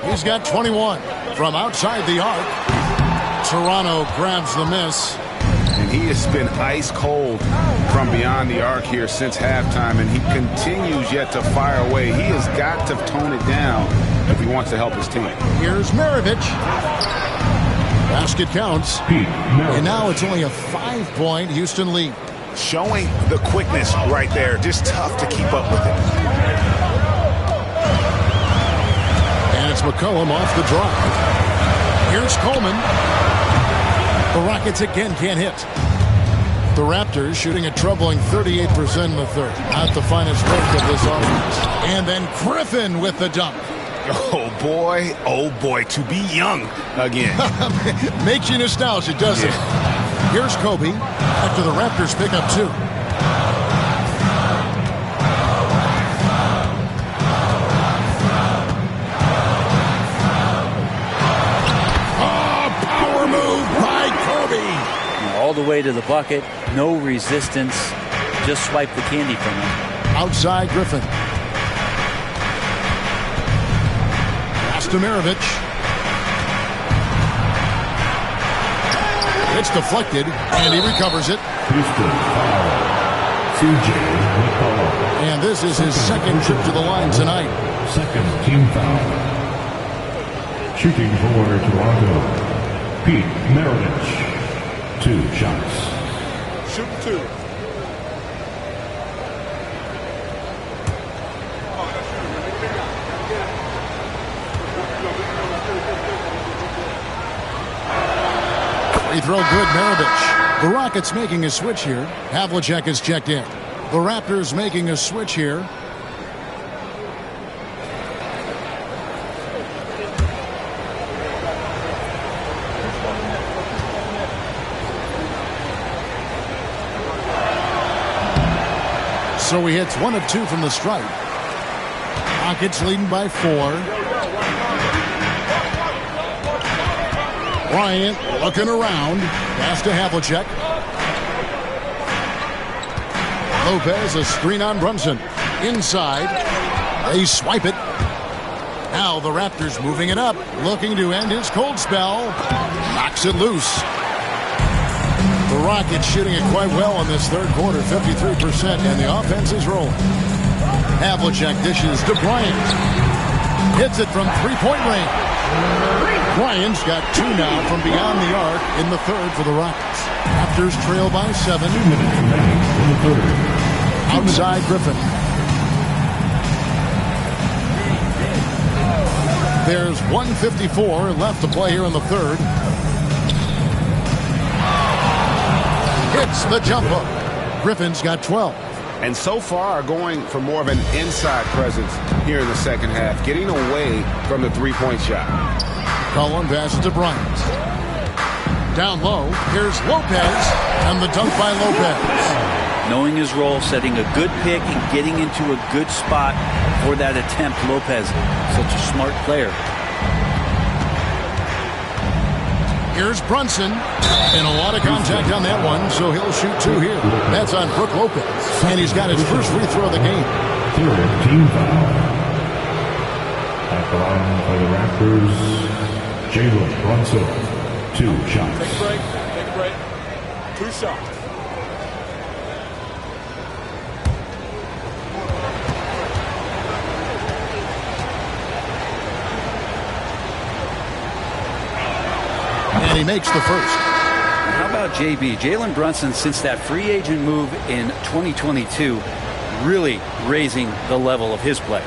He's got 21 from outside the arc. Toronto grabs the miss. And he has been ice cold from beyond the arc here since halftime, and he continues yet to fire away. He has got to tone it down if he wants to help his team. Here's Maravich. Basket counts. And now it's only a 5-point Houston lead. Showing the quickness right there. Just tough to keep up with it. And it's McCollum off the drive. Here's Coleman. The Rockets again can't hit. The Raptors shooting a troubling 38% in the third. Not the finest work of this offense. And then Griffin with the dunk. Oh boy, to be young again. Makes you nostalgic, doesn't it? Here's Kobe after the Raptors pick up 2. Power move by Kobe. All the way to the bucket, no resistance, just swipe the candy from him. Outside Griffin. Pass to Maravich. It's deflected, and he recovers it. And this is his second trip to the line tonight. Second team foul. Shooting for Toronto, Pete Maravich. 2 shots. Shooting 2. Free throw good, Maravich. The Rockets making a switch here. Havlicek is checked in. The Raptors making a switch here. So he hits 1 of 2 from the stripe. Rockets leading by 4. Bryant looking around. Pass to Havlicek. Lopez, a screen on Brunson. Inside. They swipe it. Now the Raptors moving it up. Looking to end his cold spell. Knocks it loose. The Rockets shooting it quite well in this third quarter. 53%, and the offense is rolling. Havlicek dishes to Bryant. Hits it from three-point range. Bryant's got 2 now from beyond the arc in the third for the Rockets. Raptors trail by 7. 2 minutes remaining in the third. Outside Griffin. There's 1:54 left to play here in the third. Hits the jump hook. Griffin's got 12. And so far going for more of an inside presence here in the second half, getting away from the three-point shot. Cullen passes to Bryant. Down low, here's Lopez, and the dunk by Lopez. Knowing his role, setting a good pick, and getting into a good spot for that attempt. Lopez, such a smart player. Here's Brunson, and a lot of contact on that one, so he'll shoot 2 here. That's on Brook Lopez, and he's got his first free throw of the game. Third team foul. At the line for the Raptors, Jalen Brunson. 2 shots. Take a break. 2 shots. And he makes the first. How about JB? Jalen Brunson, since that free agent move in 2022, really raising the level of his play.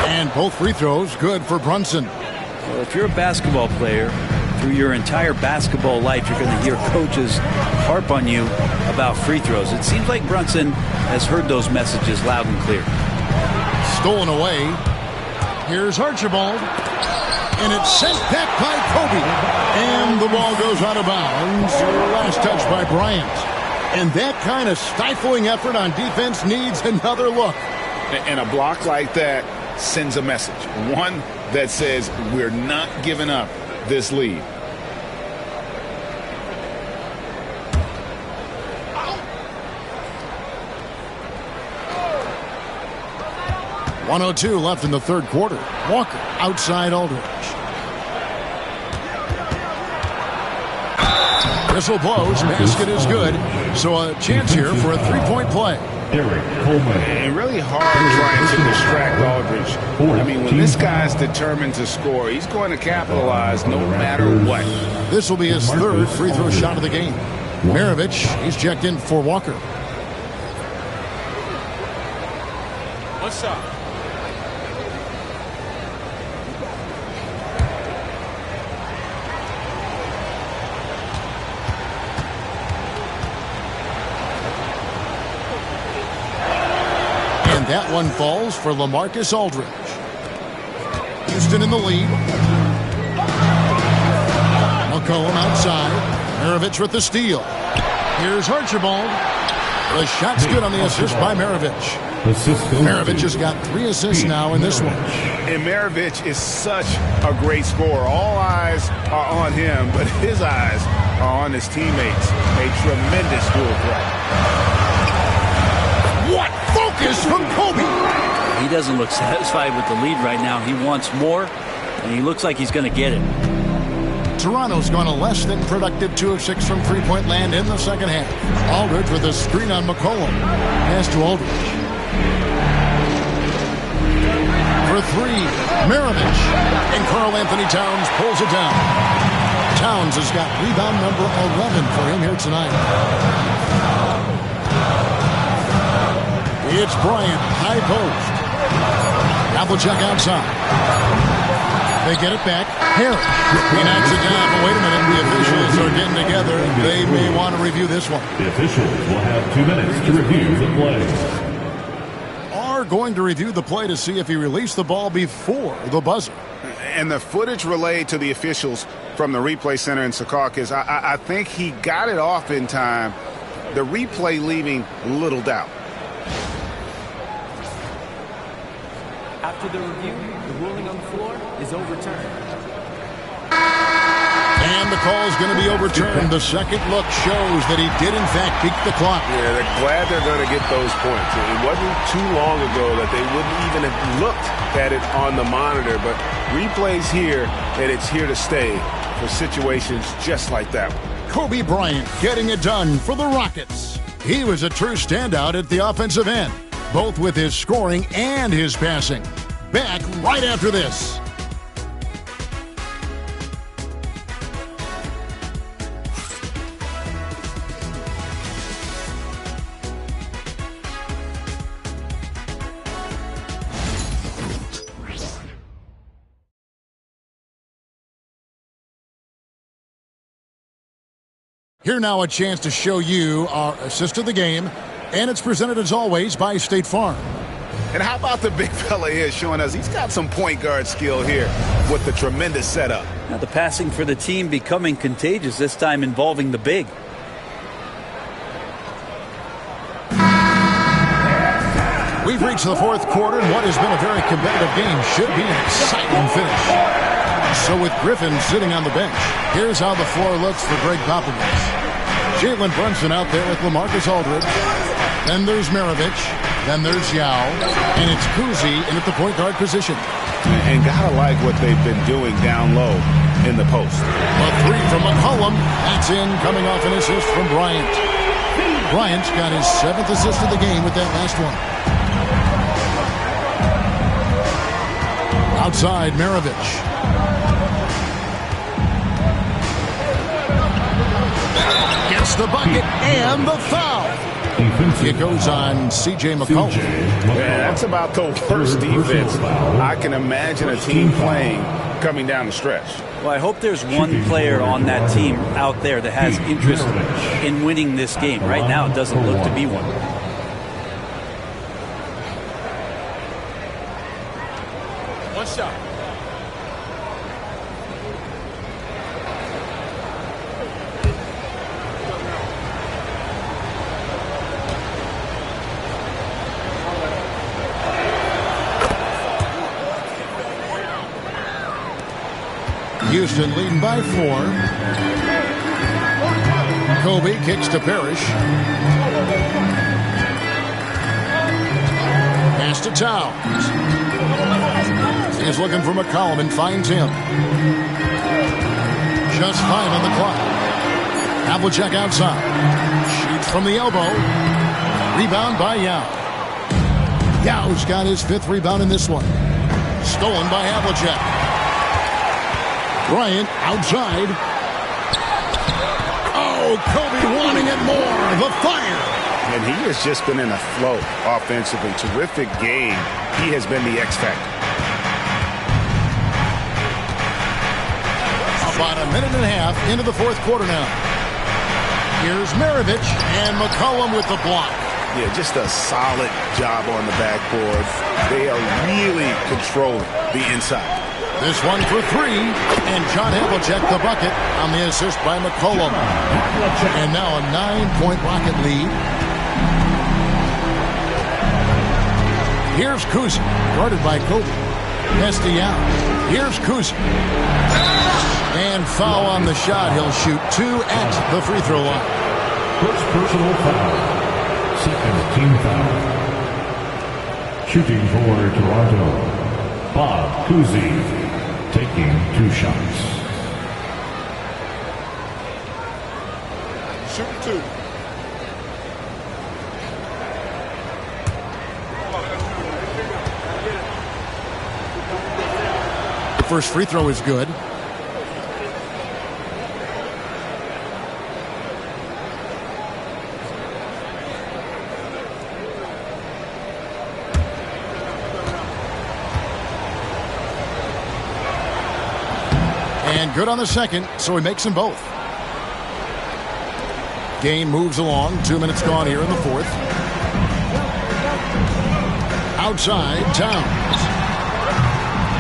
And both free throws good for Brunson. Well, if you're a basketball player, through your entire basketball life, you're going to hear coaches harp on you about free throws. It seems like Brunson has heard those messages loud and clear. Stolen away. Here's Archibald. And it's sent back by Kobe. And the ball goes out of bounds. Last touch by Bryant. And that kind of stifling effort on defense needs another look. And a block like that sends a message. One that says we're not giving up this lead. 1:02 left in the third quarter. Walker outside Aldridge. Whistle blows. Basket is good. So a chance here for a three-point play. And really hard trying to distract Aldridge. I mean, when this guy's determined to score, he's going to capitalize no matter what. This will be his third free throw shot of the game. Maravich, he's checked in for Walker. What's up? That one falls for LaMarcus Aldridge. Houston in the lead. McCollum outside. Maravich with the steal. Here's Archibald. The shot's good on the assist by Maravich. Maravich has got 3 assists now in this one. And Maravich is such a great scorer. All eyes are on him, but his eyes are on his teammates. A tremendous dual threat. What focus from Kobe! He doesn't look satisfied with the lead right now. He wants more, and he looks like he's going to get it. Toronto's gone a less than productive 2 of 6 from three-point land in the second half. Aldridge with a screen on McCollum. Pass to Aldridge. For 3, Maravich. And Karl Anthony Towns pulls it down. Towns has got rebound number 11 for him here tonight. It's Bryant, high post. Havlicek outside. They get it back. Harris. He knocks it down, but wait a minute. The officials are getting together. They may want to review this one. The officials will have 2 minutes to review the play. Are going to review the play to see if he released the ball before the buzzer. And the footage relayed to the officials from the replay center in Secaucus, I think he got it off in time. The replay leaving little doubt. After the review, the ruling on the floor is overturned. And the call is going to be overturned. The second look shows that he did, in fact, peak the clock. Yeah, they're glad they're going to get those points. It wasn't too long ago that they wouldn't even have looked at it on the monitor, but replays here, and it's here to stay for situations just like that one. Kobe Bryant getting it done for the Rockets. He was a true standout at the offensive end, both with his scoring and his passing. Back right after this. Here now a chance to show you our assist of the game, and it's presented as always by State Farm. And how about the big fella here showing us he's got some point guard skill here with the tremendous setup. Now the passing for the team becoming contagious, this time involving the big. We've reached the fourth quarter, and what has been a very competitive game should be an exciting finish. So with Griffin sitting on the bench, here's how the floor looks for Greg Popovich. Jalen Brunson out there with LaMarcus Aldridge. Then there's Maravich. Then there's Yao. And it's Kuzi in at the point guard position. And gotta like what they've been doing down low in the post. A 3 from McCollum. That's in, coming off an assist from Bryant. Bryant's got his 7th assist of the game with that last one. Outside, Maravich. Gets the bucket and the foul. It goes on C.J. McCollum. Yeah, that's about the worst defense I can imagine a team playing coming down the stretch. Well, I hope there's one player on that team out there that has interest in winning this game. Right now, it doesn't look to be one. One shot. Houston leading by 4. Kobe kicks to Parrish. Pass to Towns. He's looking for McCollum and finds him. Just 5 on the clock. Havlicek outside. Shoots from the elbow. Rebound by Yao. Yao's got his 5th rebound in this one. Stolen by Havlicek. Bryant outside. Oh, Kobe wanting it more. The fire. And he has just been in a flow offensively. Terrific game. He has been the X factor. About a minute and a half into the 4th quarter now. Here's Maravich and McCollum with the block. Yeah, just a solid job on the backboard. They are really controlling the inside. This one for 3, and John Havlicek the bucket on the assist by McCollum. And now a 9-point Rocket lead. Here's Kuzi, guarded by Kobe. Estial. Here's Kuzi. And foul on the shot. He'll shoot 2 at the free throw line. First personal foul. Second team foul. Shooting for Toronto, Bob Cousy, taking 2 shots. Shoot 2. The first free throw is good. And good on the second, so he makes them both. Game moves along. 2 minutes gone here in the 4th. Outside, Towns.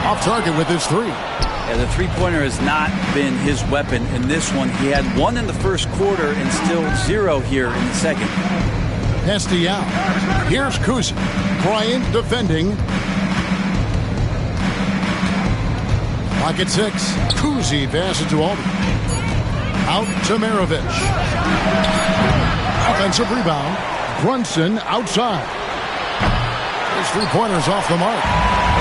Off target with his 3. Yeah, the three-pointer has not been his weapon in this one. He had 1 in the first quarter and still 0 here in the second. Estial. Here's Kuzi. Bryant defending. Pocket 6. Kuzi passes to Aldridge. Out to Maravich. Offensive rebound. Brunson outside. His 3-pointer's off the mark.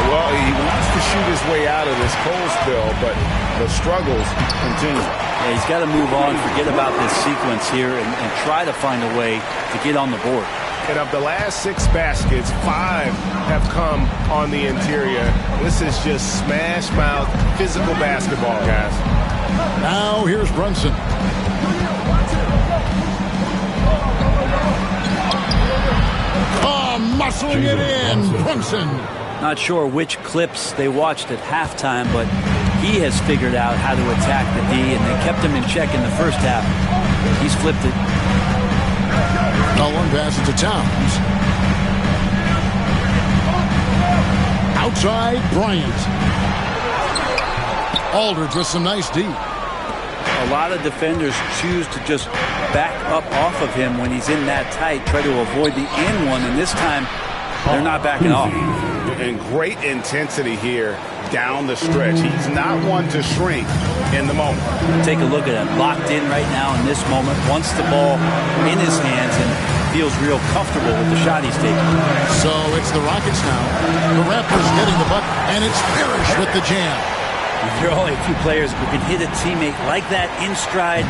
Well, he wants to shoot his way out of this cold spill, but the struggles continue. Yeah, he's got to move on, forget about this sequence here, and try to find a way to get on the board. And of the last 6 baskets, 5 have come on the interior. This is just smash mouth physical basketball, guys. Now here's Brunson. Muscling it in. Brunson. Not sure which clips they watched at halftime, but he has figured out how to attack the D, and they kept him in check in the first half. He's flipped it. Rollin passes to Towns. Outside, Bryant. Aldridge with some nice D. A lot of defenders choose to just back up off of him when he's in that tight, try to avoid the and one, and this time they're not backing off. And great intensity here down the stretch. He's not one to shrink in the moment. Take a look at him, locked in right now in this moment, wants the ball in his hands and feels real comfortable with the shot he's taking. So it's the Rockets now. The Raptors getting the bucket, and it's Parrish with the jam. There are only a few players who can hit a teammate like that in stride.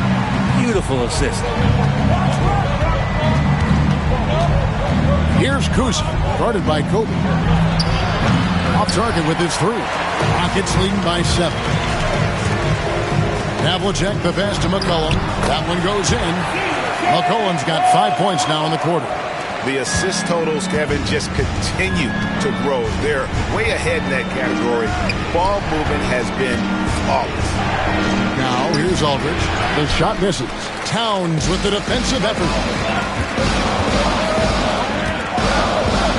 Beautiful assist. Here's Kuzi, guarded by Kobe. Off target with his 3. Rockets leading by 7. Havlicek the pass to McCollum. That one goes in. McCollum's got 5 points now in the quarter. The assist totals, Kevin, just continue to grow. They're way ahead in that category. Ball movement has been flawless. Now, here's Aldridge. The shot misses. Towns with the defensive effort.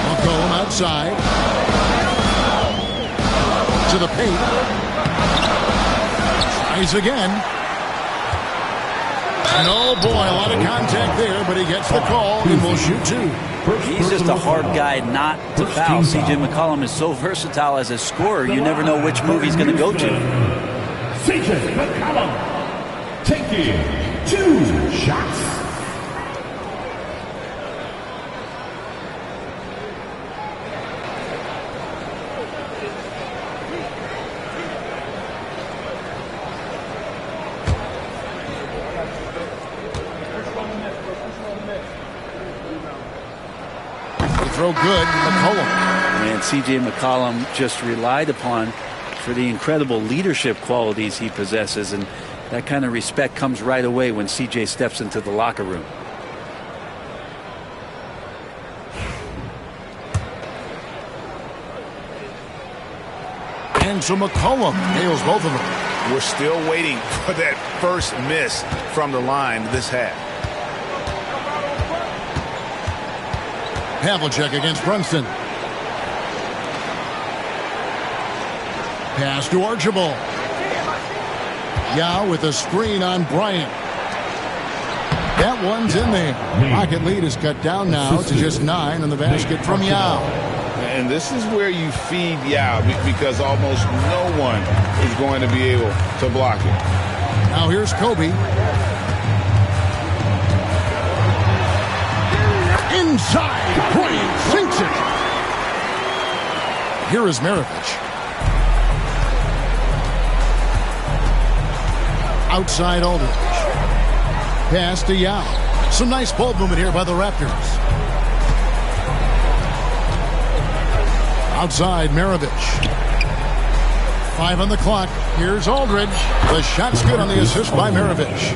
McCollum outside. To the paint. Tries again. And oh boy, a lot of contact there, but he gets the call and will shoot 2. He's just a hard guy not to foul. C.J. McCollum is so versatile as a scorer, you never know which move he's going to go to. CJ McCollum taking 2 shots. Throw good, McCollum. And C.J. McCollum just relied upon for the incredible leadership qualities he possesses, and that kind of respect comes right away when C.J. steps into the locker room. And so McCollum nails both of them. We're still waiting for that first miss from the line this half. Havlicek against Brunson. Pass to Archibald. Yao with a screen on Bryant. That one's in there. Rocket lead is cut down now to just 9 on the basket from Yao. And this is where you feed Yao because almost no one is going to be able to block it. Now here's Kobe. Inside, Bryant sinks it. Here is Maravich. Outside Aldridge. Pass to Yao. Some nice ball movement here by the Raptors. Outside Maravich. 5 on the clock. Here's Aldridge. The shot's good on the assist by Maravich.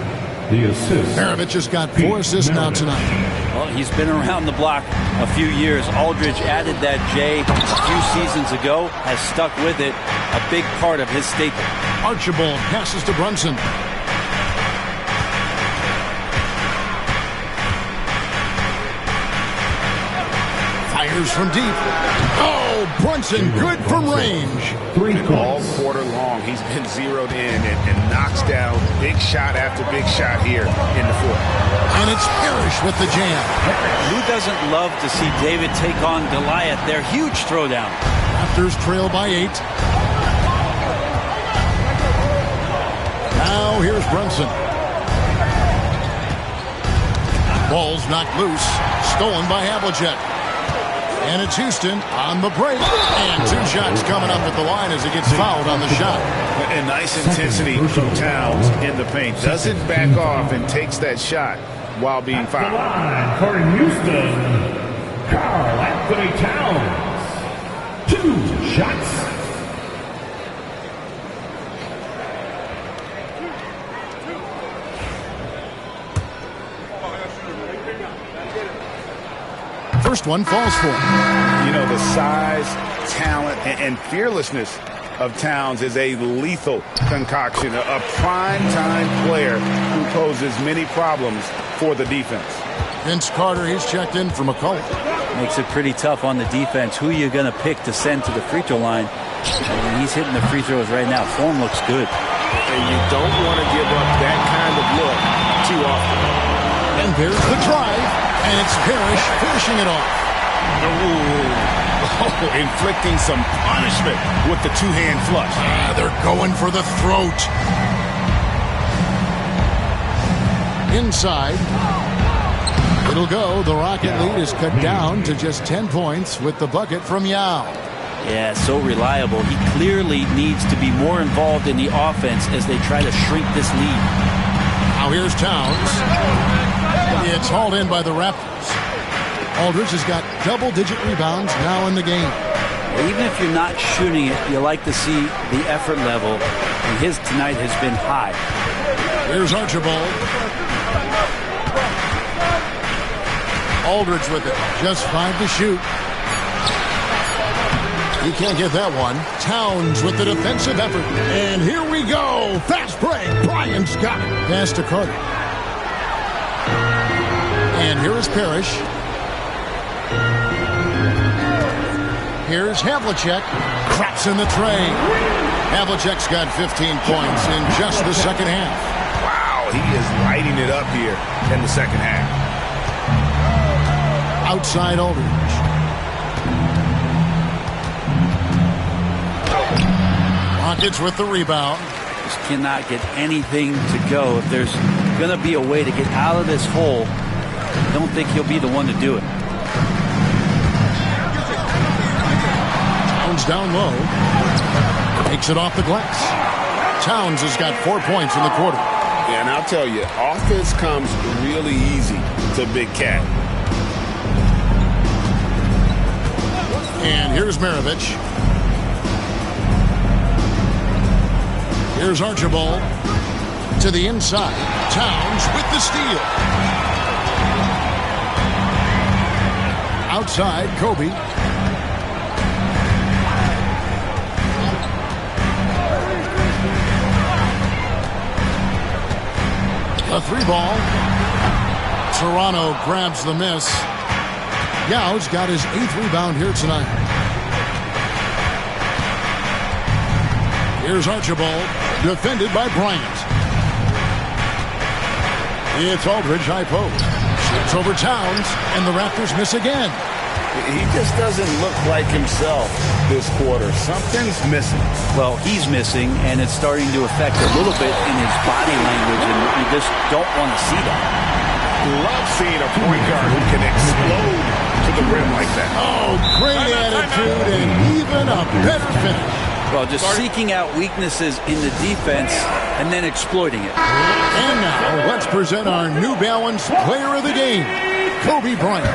The assist. Maravich has got 4 assists now tonight. Well, he's been around the block a few years. Aldridge added that J a few seasons ago, has stuck with it, a big part of his staple. Archibald passes to Brunson. Fires from deep. Oh, Brunson, good from range. All quarter long, he's been zeroed in and knocks down big shot after big shot here in the fourth. And it's Parrish with the jam. Who doesn't love to see David take on Goliath? Their huge throwdown. Raptors trail by 8. Now here's Brunson. Ball's knocked loose. Stolen by Havlicek. And it's Houston on the break. And 2 shots coming up at the line as he gets fouled on the shot. And nice intensity from Towns in the paint. Doesn't back off and takes that shot while being fouled. For Houston, Karl Anthony Towns. 2 shots. First one falls for him. You know, the size, talent, and fearlessness of Towns is a lethal concoction, a prime-time player who poses many problems for the defense. Vince Carter, he's checked in for McCollum. Makes it pretty tough on the defense. Who you're going to pick to send to the free throw line. And he's hitting the free throws right now. Form looks good. And you don't want to give up that kind of look too often. And there's the drive. And it's Parrish finishing it off. Oh, inflicting some punishment with the 2-hand flush. They're going for the throat. Inside. It'll go. The Rocket lead is cut down to just 10 points with the bucket from Yao. Yeah, so reliable. He clearly needs to be more involved in the offense as they try to shrink this lead. Now here's Towns. It's hauled in by the Raptors. Aldridge has got double-digit rebounds now in the game. Even if you're not shooting it, you like to see the effort level, and his tonight has been high. Here's Archibald. Aldridge with it. Just 5 to shoot. He can't get that one. Towns with the defensive effort. And here we go. Fast break. Bryant's got it. Pass to Carter. And here is Parrish. Here's Havlicek. Craps in the tray. Havlicek's got 15 points in just the second half. Wow, he is lighting it up here in the second half. Outside Aldridge. Rockets with the rebound. Just cannot get anything to go. If there's going to be a way to get out of this hole, I don't think he'll be the one to do it. Towns down low. Takes it off the glass. Towns has got 4 points in the quarter. Yeah, and I'll tell you, offense comes really easy to Big Cat. And here's Maravich. Here's Archibald to the inside. Towns with the steal. Outside, Kobe. A 3-ball. Toronto grabs the miss. Yao's got his 8th rebound here tonight. Here's Archibald, defended by Bryant. It's Aldridge high post. Shoots over Towns, and the Raptors miss again. He just doesn't look like himself this quarter. Something's missing. Well, he's missing, and it's starting to affect a little bit in his body language, and you just don't want to see that. Love seeing a point guard who can explode to the rim like that. Oh, great attitude and even a better finish. Well, just seeking out weaknesses in the defense and then exploiting it. And now, let's present our New Balance Player of the Game, Kobe Bryant.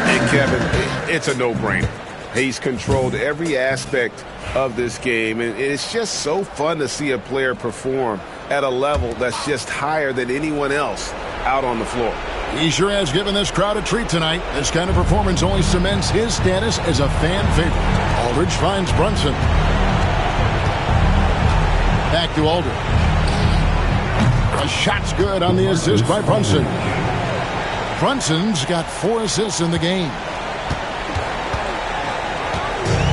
Hey, Kevin, it's a no-brainer. He's controlled every aspect of this game, and it's just so fun to see a player perform at a level that's just higher than anyone else out on the floor. He sure has given this crowd a treat tonight. This kind of performance only cements his status as a fan favorite. Aldridge finds Brunson. Back to Aldridge. A shot's good on the assist by Brunson. Brunson's got 4 assists in the game.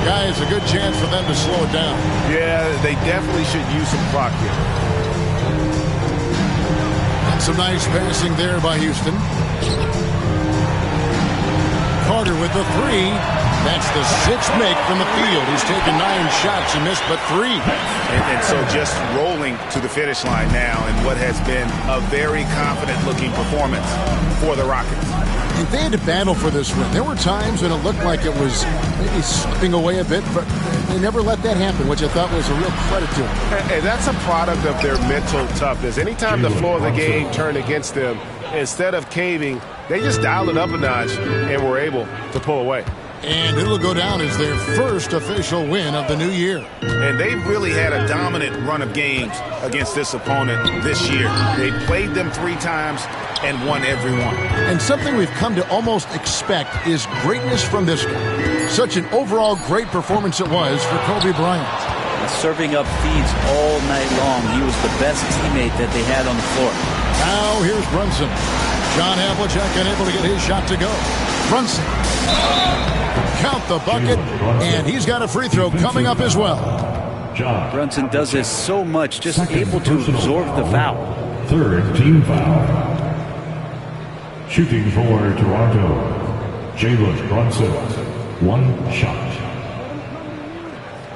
Guys, a good chance for them to slow it down. Yeah, they definitely should use some clock here. Some nice passing there by Houston. Carter with the 3. That's the 6th make from the field. He's taken 9 shots and missed but 3. And so just rolling to the finish line now in what has been a very confident-looking performance for the Rockets. And they had to battle for this win. There were times when it looked like it was maybe slipping away a bit, but they never let that happen, which I thought was a real credit to them. And that's a product of their mental toughness. Anytime the floor of the game turned against them, instead of caving, they just dialed it up a notch and were able to pull away. And it'll go down as their first official win of the new year. And they really had a dominant run of games against this opponent this year. They played them 3 times and won every one. And something we've come to almost expect is greatness from this guy. Such an overall great performance it was for Kobe Bryant. Serving up feeds all night long. He was the best teammate that they had on the floor. Now here's Brunson. John Havlicek unable to get his shot to go. Brunson. Count the bucket, and he's got a free throw coming up as well. Brunson does this so much, just able to absorb the foul. 3rd team foul. Shooting for Toronto, Jalen Brunson. 1 shot.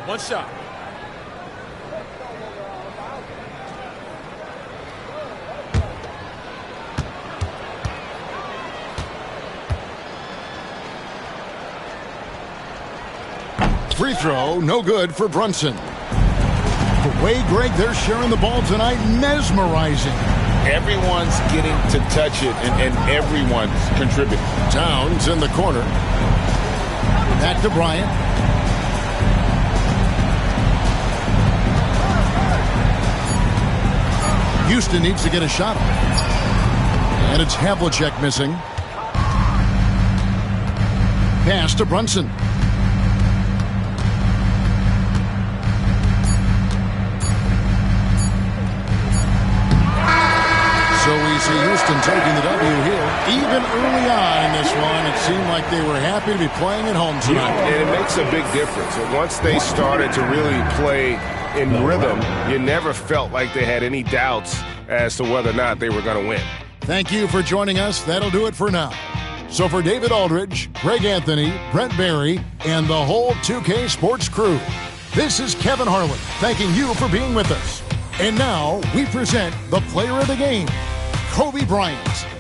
1 shot. Free throw, no good for Brunson. The way, Greg, they're sharing the ball tonight, mesmerizing. Everyone's getting to touch it, and everyone's contributing. Towns in the corner. Back to Bryant. Houston needs to get a shot off. And it's Havlicek missing. Pass to Brunson. So we see Houston taking the W here. Even early on in this one, it seemed like they were happy to be playing at home tonight. And it makes a big difference. And once they started to really play in rhythm, you never felt like they had any doubts as to whether or not they were going to win. Thank you for joining us. That'll do it for now. So for David Aldridge, Greg Anthony, Brent Barry, and the whole 2K Sports crew, this is Kevin Harlan thanking you for being with us. And now we present the player of the game, Kobe Bryant.